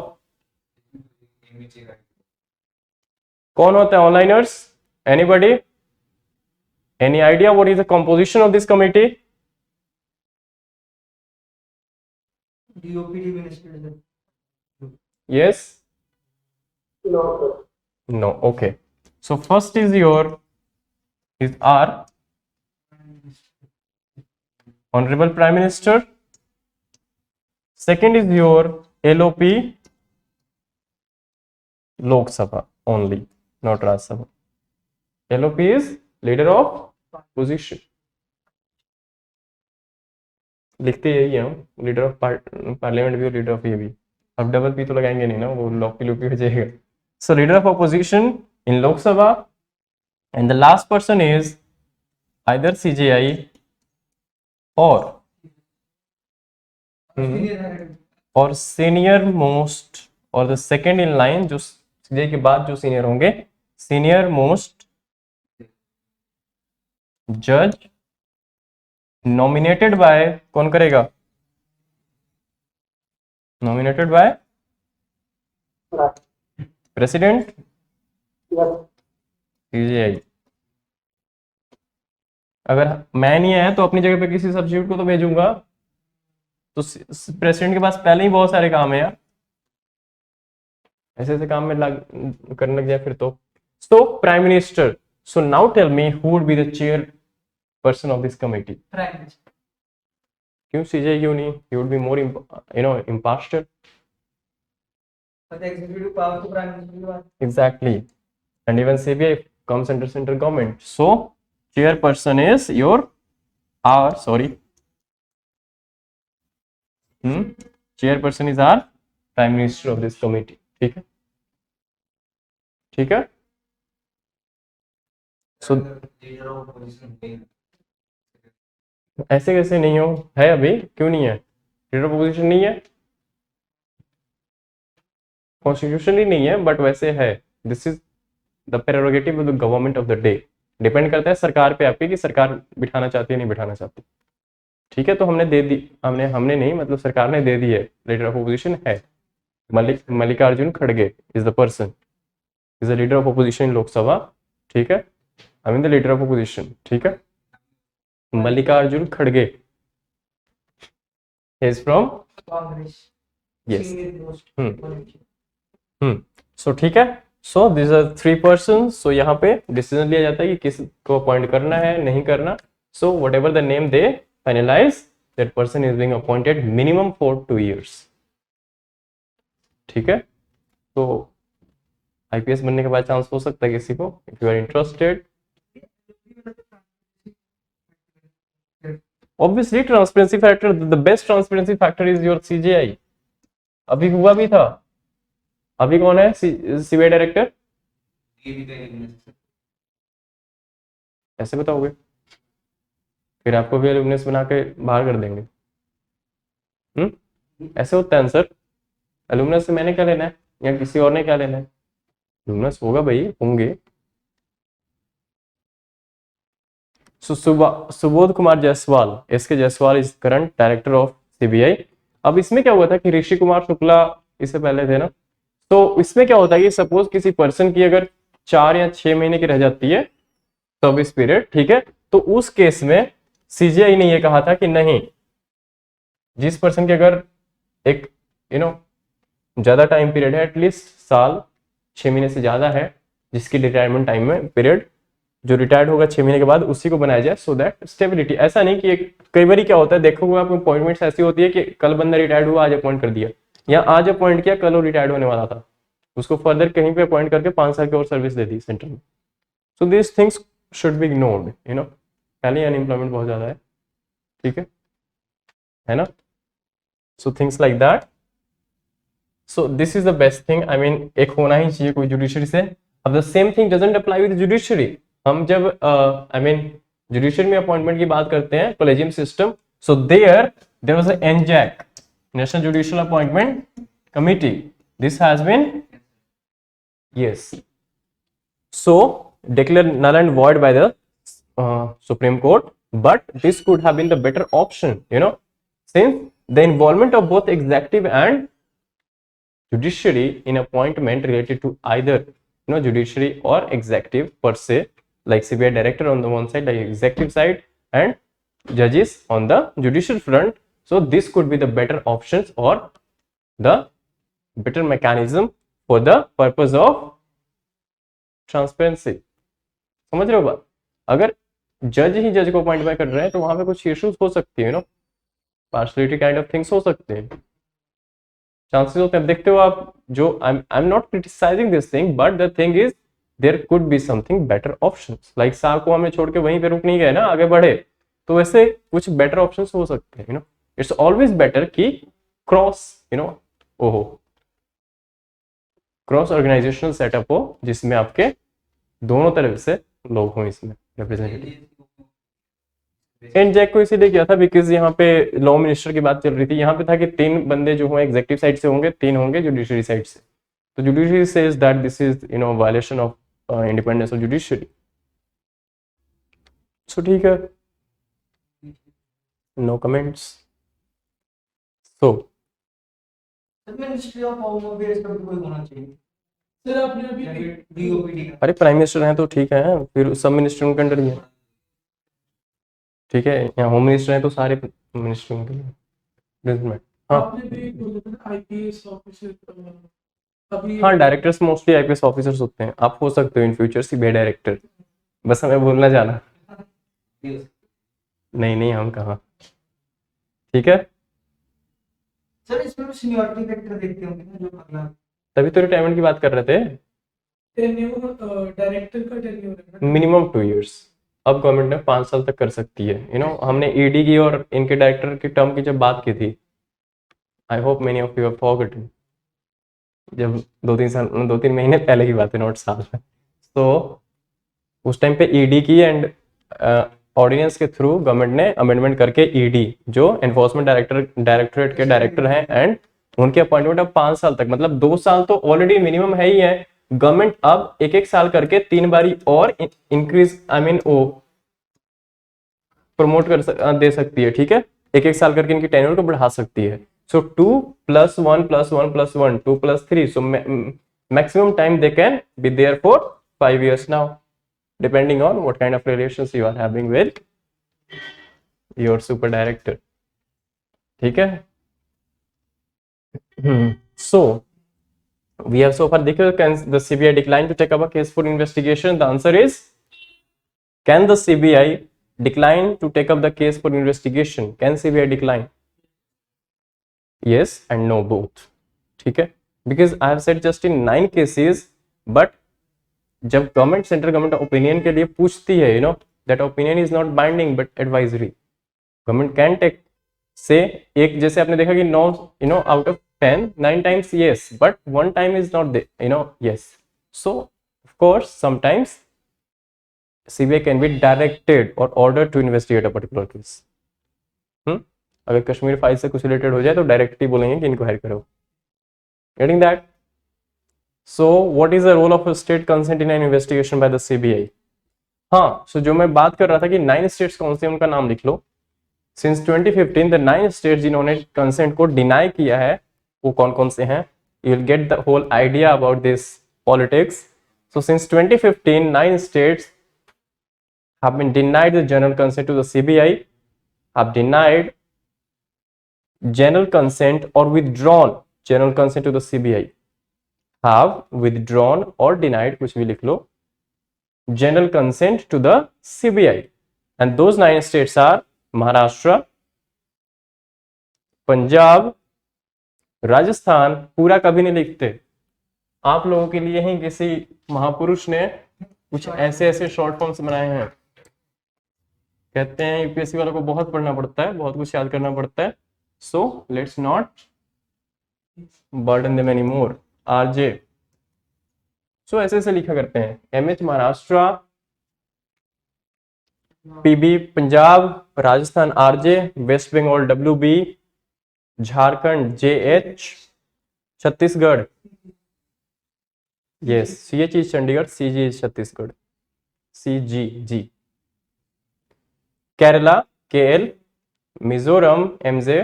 कौन होता है onliners? Anybody? Any idea what is the composition of this committee? DOPD minister. Yes? No. Okay. So first is our Honorable Prime Minister. Second is your LOP, Lok Sabha only, not Raj Sabha. LOP is leader of opposition. लिखते यही है हम, leader of parliament भी और leader of ये भी। अब double P तो लगाएंगे नहीं ना, वो लॉपी लूपी हो जाएगा। So leader of opposition in Lok Sabha, and the last person is either CJI or senior most, or the second in line, जो सीजेआई के बाद जो सीनियर होंगे, सीनियर मोस्ट जज नॉमिनेटेड बाय, कौन करेगा? Nominated by president CJI. अगर मैं नहीं आया तो अपनी जगह पे किसी सब्स्टिट्यूट को तो भेजूंगा, तो प्रेसिडेंट के पास पहले ही बहुत सारे काम है यार, ऐसे ऐसे काम में करने लग जाए फिर तो। So prime minister, so now tell me who would be the chair person of this committee? Prime Minister. क्यों सीजेआई क्यों नहीं? He would be more impartial. But the executive power to Prime Minister के पास. Exactly. And even CBI comes under central government. So, chairperson is chairperson is our prime minister of this committee. ठीक है, ठीक है. So, leader of position ऐसे कैसे नहीं हो? है अभी, क्यों नहीं है? लीडर ऑफ पोजीशन नहीं है, कॉन्स्टिट्यूशनली नहीं है, बट वैसे है। This is the prerogative of the government of the day. Depend करता है सरकार पे आपकी कि सरकार बिठाना चाहती है नहीं बिठाना चाहती। ठीक है, तो हमने दे दी, हमने नहीं, मतलब सरकार ने दे दी है। लीडर ऑफ अपोजिशन है मल्लिकार्जुन खड़गे is the person, is the leader of opposition in Lok Sabha. ठीक है, I mean the leader of opposition. ठीक है, मल्लिकार्जुन खड़गे is from Congress. Yes. Senior most Hmm. politician. सो ठीक है, सो दिस आर 3 पर्सन। सो यहाँ पे डिसीजन लिया जाता है कि किस को अपॉइंट करना है नहीं करना। So whatever the name they finalise, that person is being appointed minimum for 2 years। ठीक है, तो आईपीएस बनने के बाद चांस हो सकता है किसी को, if you are interested. Obviously transparency factor, the best transparency factor is your CJI. अभी हुआ भी था। अभी कौन है सीबीआई डायरेक्टर? ये भी कहीं ऐसे बताओगे फिर आपको भी एलुमनस बना के बाहर कर देंगे। ऐसे होता है आंसर। एलुमनस से मैंने क्या लेना है या किसी और ने क्या लेना है? लुमिनस होगा भाई, होंगे। सुबोध कुमार जायसवाल, एस के Jaiswal is current director of CBI. अब इसमें क्या हुआ था कि ऋषि कुमार शुक्ला इससे पहले थे ना, तो इसमें क्या होता है कि सपोज किसी पर्सन की अगर 4 या 6 महीने की रह जाती है सर्विस पीरियड, ठीक है, तो उस केस में सीजीआई ने यह कहा था कि नहीं, जिस पर्सन की अगर एक ज्यादा टाइम पीरियड है, एटलीस्ट साल 6 महीने से ज्यादा है, जिसकी रिटायरमेंट टाइम में पीरियड, जो रिटायर्ड होगा 6 महीने के बाद उसी को बनाया जाए, सो दैट स्टेबिलिटी। ऐसा नहीं कि कई बार क्या होता है, देखोगे आप अपॉइंटमेंट्स ऐसी होती है कि कल बंदा रिटायर्ड हुआ, आज अपॉइंट कर दिया, या आज अपॉइंट किया, कल वो रिटायर्ड होने वाला था, उसको फर्दर कहीं पे अपॉइंट करके 5 साल की और सर्विस दे दी सेंटर में। So this things should be ignored, पहले अनएम्प्लॉयमेंट बहुत ज्यादा है, ठीक है ना। So things like that, so this is the best thing, I mean एक होना ही चाहिए कोई जुडिशरी से। अब the same thing doesn't apply with judiciary. हम जब आई मीन जुडिशरी में अपॉइंटमेंट की बात करते हैं, collegium system, so there was a NJAC, national judicial appointment committee, this has been, yes, so declared null and void by the Supreme Court, but this could have been the better option, since the involvement of both executive and judiciary in appointment related to either judiciary or executive per se, like CBI director on the one side, like executive side, and judges on the judicial front. So this could be the better options or the better mechanism for the purpose of transparency. समझ रहे हो बात? अगर जज ही जज को appoint कर रहे हैं तो वहां पे कुछ इश्यूज हो सकती है, पार्शलिटी काइंड ऑफ थिंग्स हो सकते हैं, चांसेस होते हैं। देखते हो आप, जो I am not criticising this thing, but the thing is there could be something better options, like साहब को हमें छोड़ के वहीं पे रुक नहीं गए ना, आगे बढ़े, तो वैसे कुछ बेटर ऑप्शंस हो सकते हैं, इट्स ऑलवेज बेटर कि क्रॉस ओहो क्रॉस ऑर्गेनाइजेशनल सेटअप हो, जिसमें आपके दोनों तरफ से लोग हों इसमें रिप्रेजेंटेटिव। एनजैक को इसीलिए किया था बिकॉज यहाँ पे लॉ मिनिस्टर की बात चल रही थी, यहाँ पे था कि 3 बंदे जो होंगे एग्जेक्टिव साइड से होंगे, 3 होंगे जुडिशरी साइड से, तो judiciary says that this is violation of independence of judiciary. So ठीक है, no comments. So ministry of home affairs का भी कोई होना चाहिए सर। आपने अभी डीओपीडी का। अरे प्राइम मिनिस्टर हैं तो ठीक है, फिर सब मिनिस्टरों के अंडर ही है, ठीक है, यहाँ होम मिनिस्टर हैं तो सारे मिनिस्टरों के लिए। हाँ आपने भी बोला था ना आईपीएस ऑफिसर अभी। हाँ, डायरेक्टर्स मोस्टली आईपीएस ऑफिसर्स होते हैं, आप हो सकते हो इन फ्यूचर सीबीआई डायरेक्टर, बस हमें बोलना जाना। नहीं नहीं, हम कहाँ, ठीक है। सर इसमें सीनियरिटी फैक्टर देखते होंगे ना, जो मतलब तभी तो रिटायरमेंट की बात कर रहे थे। टेन्योर डायरेक्टर का टेन्योर है ना मिनिमम 2 years, अब गवर्नमेंट ने 5 साल तक कर सकती है। हमने ईडी की और इनके डायरेक्टर की टर्म की जब बात की थी, I hope many of you have forgotten, जब 2-3 महीने पहले की बात है, नॉट साल में। तो उस टाइम पे ईडी की एंड ऑर्डिनेंस के थ्रू गवर्नमेंट ने अमेंडमेंट करके ईडी जो एनफोर्समेंट डायरेक्टरेट के डायरेक्टर हैं, एंड उनके अपॉइंटमेंट अब 5 साल तक, मतलब 2 साल तो ऑलरेडी मिनिमम है ही है। गवर्नमेंट अब 1-1 साल करके 3 बारी और इंक्रीज, आई मीन वो प्रमोट दे सकती है, ठीक है, 1-1 साल करके इनकी टेन्योर को बढ़ा सकती है। सो 2 + 1 + 1 + 1 2 + 3, so maximum time they can be there for 5 years now, depending on what kind of relations you are having with your super director, ठीक है। So we have so far देखो, can the CBI decline to take up a case for investigation? The answer is, can the CBI decline to take up the case for investigation? Can CBI decline? Yes and no both, ठीक है, because I have said just in 9 cases, but जब government central government opinion के लिए पूछती है, that opinion is not binding but advisory, government can take से एक, जैसे आपने देखा कि 9 out of 10 9 times yes, but 1 time is not the yes, so of course sometimes CBI can be directed or ordered to investigate a particular case. अगर Kashmir file से कुछ related हो जाए तो डायरेक्टली बोलेंगे कि इनको हायर करो, getting that? So what is the role of state consent in an investigation by the CBI? हाँ, सो जो मैं बात कर रहा था कि 9 स्टेट्स कौन से, उनका नाम लिख लो। सिंस 2015 द 9 स्टेट्स जिन्होंने कंसेंट को डिनाई किया है वो कौन कौन से हैं? You will get the whole idea about this politics. So since 2015 9 states have been denied the general consent to the CBI, have denied general consent or withdrawn general consent to the CBI, have withdrawn or denied, कुछ भी लिख लो, general consent to the CBI, and those 9 states are Maharashtra, Punjab, Rajasthan. पूरा कभी नहीं लिखते, आप लोगों के लिए ही किसी महापुरुष ने कुछ ऐसे ऐसे शॉर्ट फॉर्म्स बनाए हैं। कहते हैं यूपीएससी वालों को बहुत पढ़ना पड़ता है, बहुत कुछ याद करना पड़ता है। So let's not burden them anymore. RJ, so ऐसे ऐसे लिखा करते हैं। MH Maharashtra, PB Punjab, Rajasthan RJ, West Bengal WB, Jharkhand JH, Chhattisgarh yes, CH is Chandigarh, CG is Chhattisgarh, CGG, Kerala KL, Mizoram MJ,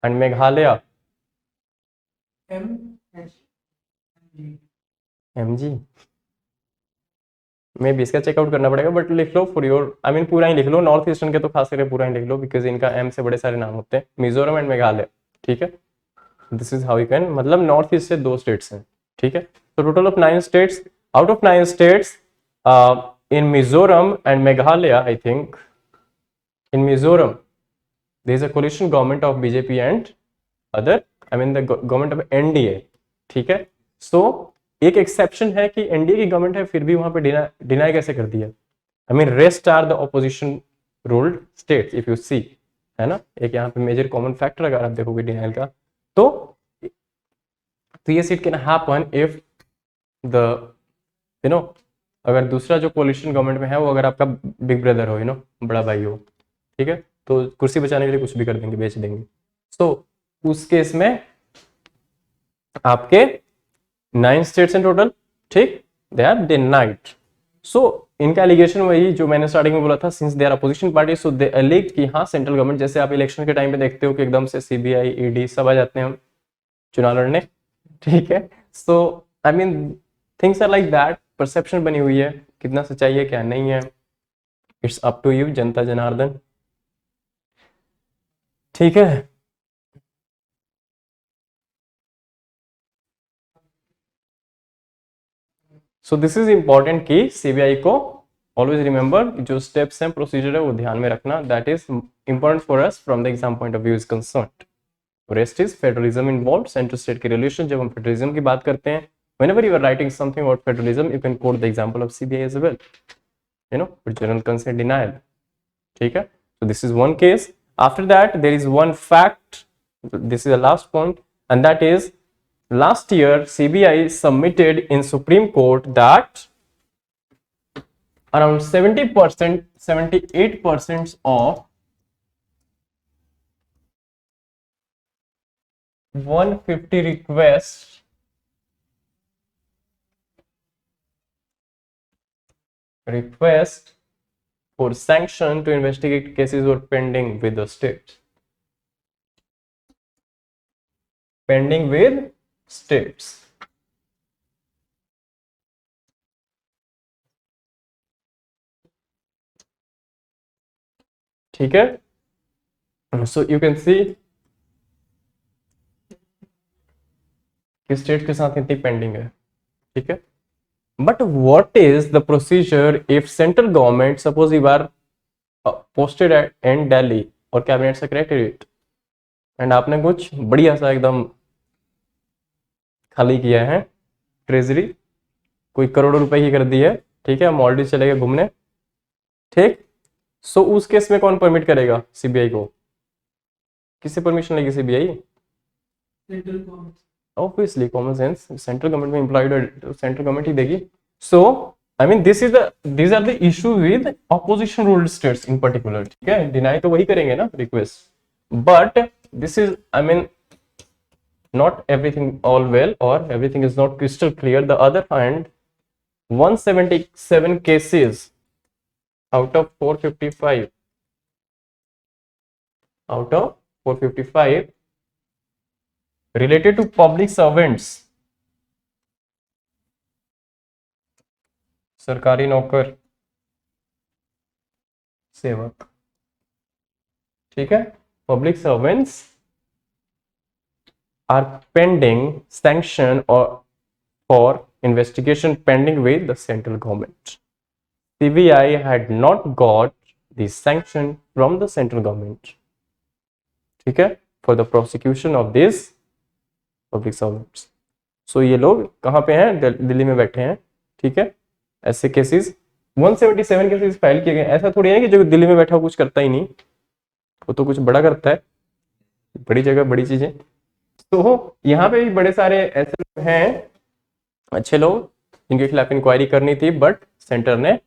and Meghalaya M MG. मे भी इसका चेकआउट करना पड़ेगा, बट लिख लो फॉर योर, आई मीन पूरा ही लिख लो। नॉर्थ ईस्टर्न के तो खास करके पूरा ही लिख लो, बिकॉज इनका एम से बड़े सारे नाम होते हैं, मिजोरम एंड मेघालय। ठीक है, this is how you can, मतलब नॉर्थ ईस्ट से 2 स्टेट्स हैं। ठीक है, तो total of 9 states, out of 9 states in Mizoram and Meghalaya, I think in Mizoram there is a coalition government of BJP and other, I mean the government of NDA. ठीक है, so एक exception है कि NDA की government है फिर भी वहां पे डिनाई कैसे कर दिया। I mean rest are the opposition ruled states if you see, है ना। एक यहाँ पे मेजर कॉमन फैक्टर अगर आप देखोगे डिनाइल का, तो yes it can happen if the you know, अगर दूसरा जो कोलिशन गवर्नमेंट में है वो अगर आपका बिग ब्रदर हो, यू नो, बड़ा भाई हो, ठीक है, तो कुर्सी बचाने के लिए कुछ भी कर देंगे, बेच देंगे। तो उस केस में आपके 9 स्टेट्स इन टोटल, ठीक, दे आर डिनाइड। सो इनका एलिगेशन वही जो मैंने स्टार्टिंग में बोला था, since they are opposition party so they alleged कि हाँ सेंट्रल गवर्नमेंट, जैसे आप इलेक्शन के टाइम पे देखते हो कि एकदम से सीबीआई ईडी सब आ जाते हैं चुनाव लड़ने। ठीक है, so I mean things are like that, perception बनी हुई है, कितना सच्चाई है क्या नहीं है, इट्स अप टू यू जनता जनार्दन। ठीक है, सो दिस इज इंपॉर्टेंट कि सीबीआई को ऑलवेज रिमेंबर जो स्टेप्स हैं, प्रोसीजर है, वो ध्यान में रखना। That is important for us from the exam point of view is concerned. Rest is federalism involve, central state की रिलेशन। जब हम फेडरलिज्म की बात करते हैं, whenever you are writing something about federalism, you can quote the example of CBI as well, you know, for general consent denial. ठीक है, so this is one case. After that there is one fact, this is the last point, and that is last year CBI submitted in Supreme Court that around 70%, 78% of 150 requests for sanction to investigate cases were pending with the state. Pending with states. ठीक है, so you can see कि state के साथ इतनी pending है। ठीक है, but what is the procedure if central government, suppose you are posted in Delhi or cabinet secretariat and आपने कुछ बढ़िया सा एकदम खाली किया है ट्रेजरी, कोई करोड़ों रुपए की कर दी है, ठीक है, मॉलडीव चले गए घूमने, ठीक, सो उस केस में कौन परमिट करेगा सीबीआई को? किससे परमिशन लेगी CBI? Central government, obviously common sense, central government में एम्प्लॉयड सेंट्रल गवर्नमेंट ही देगी। So I mean these are the issue with opposition ruled states in particular. ठीक है, डिनाई तो वही करेंगे ना request, but this is I mean not everything all well or everything is not crystal clear. The other hand, 177 cases out of 455 related to public servants, सरकारी नौकर सेवक, ठीक है, public servants are pending sanction or for investigation pending with the central government. CBI had not got the sanction from the central government, ठीक है, for the prosecution of these public servants. So ये लोग कहाँ पे हैं, दिल्ली में बैठे हैं, ठीक है, ऐसे केसेस 177 केसेस फाइल किए गए। ऐसा थोड़ी है कि जो दिल्ली में बैठा कुछ करता ही नहीं, वो तो कुछ बड़ा करता है, बड़ी जगह बड़ी चीजें। तो यहाँ पे भी बड़े सारे ऐसे लोग हैं, अच्छे लोग, जिनके खिलाफ इंक्वायरी करनी थी, बट सेंटर ने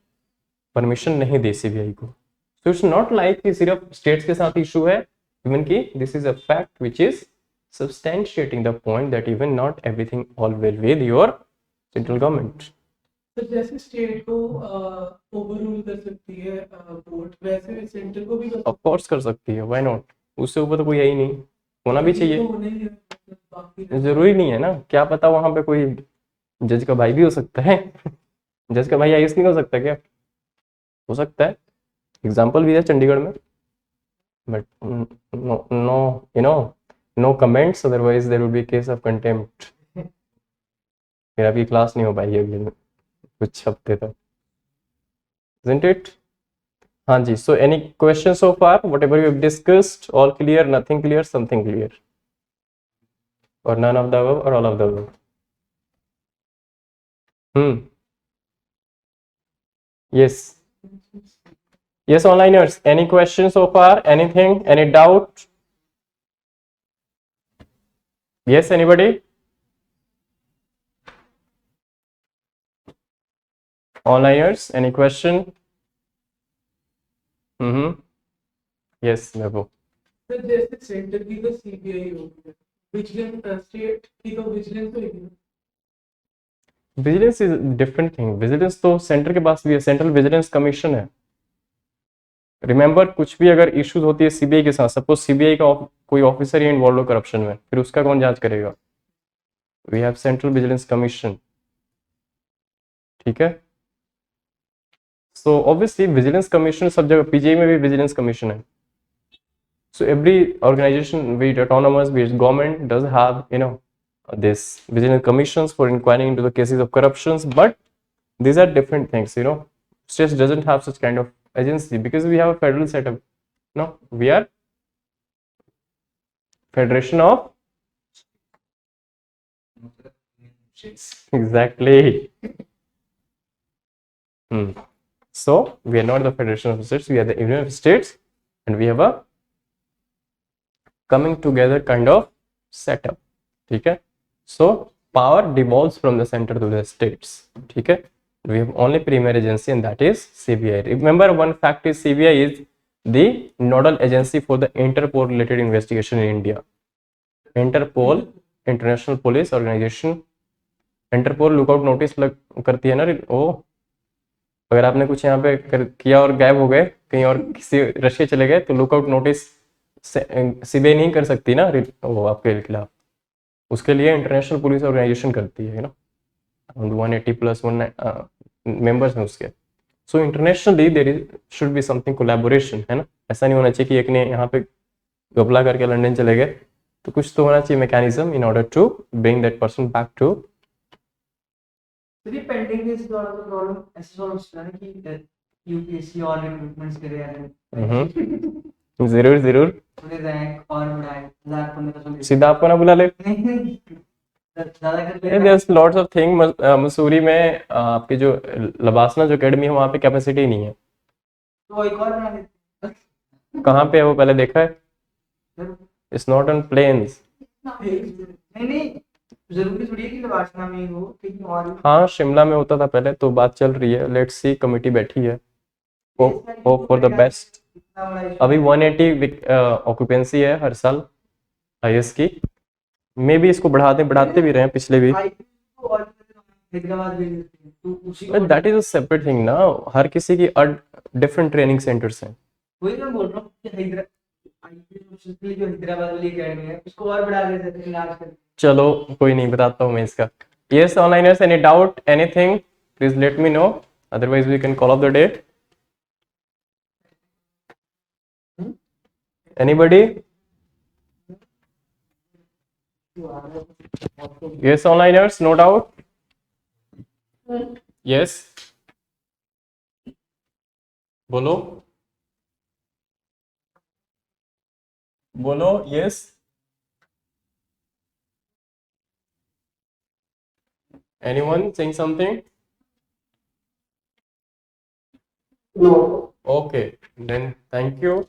परमिशन नहीं दी सीबीआई को। सो इट्स नॉट लाइक कि सिर्फ स्टेट्स के साथ इशू है, इवन कि this is a fact which is substantiating the point that even not everything all well with your central government. तो जैसे स्टेट को ओवररूल कर सकती है कोर्ट, वैसे सेंटर को भी ऑफ कोर्स कर सकती है, व्हाई नॉट, उससे ऊपर तो कोई है ही नहीं, होना भी चाहिए, जरूरी नहीं है ना, क्या पता वहां पे कोई जज का भाई भी हो सकता है जज का भाई आईएएस नहीं हो सकता क्या, हो सकता है, एग्जाम्पल भी है चंडीगढ़ में, but no no you know no comments, otherwise there will be case of contempt. फिर आपकी क्लास नहीं हो पाएगी अगले दिन कुछ हफ्ते तक, isn't it? हाँ जी, so any questions so far? Whatever we have discussed, all clear, nothing clear, something clear, or none of the above, or all of the above? Yes. Yes, onliners. Any questions so far? Anything? Any doubt? Yes, anybody? Onliners, any question? Yes, Mebo. Sir जैसे centre की तो CBI हो गई, vigilance state की तो vigilance होगी। Vigilance is different thing, vigilance तो centre के पास भी है, सेंट्रल विजिलेंस कमीशन है। रिमेंबर, कुछ भी अगर इश्यूज होती है सीबीआई के साथ, सपोज सीबीआई का कोई ऑफिसर ही इन्वॉल्व हो करप्शन में, फिर उसका कौन जांच करेगा? We have central vigilance commission, ठीक है। सो ऑब्वियसली विजिलेंस कमीशन सब जगह, पीजीआई में भी विजिलेंस कमीशन है। So every organization, be it autonomous, be it government, does have, you know, this vigilance commissions for inquiring into the cases of corruptions, but these are different things, you know. States doesn't have such kind of agency because we have a federal setup. No, we are federation of exactly. So we are not the federation of states, we are the union of states, and we have a coming together kind of setup, ठीक है। So power devolves from the center to the states, ठीक है। We have only primary agency and that is CBI. Remember, one fact is CBI is the nodal agency for the Interpol related investigation in India. Interpol, International Police Organization, Interpol lookout notice करती है ना, वो अगर आपने कुछ यहाँ पे किया और गायब हो गए कहीं और किसी रशिया चले गए, तो लुकआउट नोटिस सीबीआई नहीं कर सकती ना वो आपके खिलाफ, उसके लिए इंटरनेशनल पुलिस ऑर्गेनाइजेशन करती है ना, 180+1 मेंबर्स हैं उसके। So internationally there is should be something collaboration, है ना, ऐसा नहीं होना चाहिए कि एक ने यहाँ पे घपला करके लंदन चले गए, तो कुछ तो होना चाहिए mechanism in order to bring that person back to. यदि पेंडिंग केस द्वारा तो प्रॉब्लम ऐसे सॉल्व हो सकता है कि यूपीएससी और रिक्रूटमेंट्स के लिए जरूर जरूर, थोड़े रैंक और बढ़ाए 1000-1500 सीधा आपको ना बुला ले, ज्यादा कर ले। There is lots of thing. Mussoorie में आपके जो लबासना जो एकेडमी है वहाँ पे कैपेसिटी नहीं है, तो एक और बना देते। कहाँ पे है वो पहले देखा है? It's not on plains. नहीं जरूरी थोड़ी है कि लबासना में ही हो, कहीं और। हाँ, शिमला में होता था पहले, तो बात चल रही है, लेट्स सी, कमेटी बैठी है, होप फॉर द बेस्ट। अभी 180 ऑक्यूपेंसी है हर साल आईएएस की, मे भी इसको बढ़ाते भी रहे हैं पिछले भी। IPO और हैदराबाद भेज देते हैं तो उसी को that is a separate thing ना, हर किसी की डिफरेंट ट्रेनिंग सेंटर्स हैं। वही मैं बोल रहा हूँ कि IPO के लिए जो हैदराबाद वाली अकेडमी है उसको और बढ़ा के सकते हैं लास्ट कर। चलो कोई नहीं, बताता हूँ मैं इसका। Yes onliners, any doubt anything please let me know, otherwise we can call off the day. Anybody? Yes, onliners, no doubt. Yes. बोलो बोलो, yes. Anyone saying something? No. Okay, then thank you.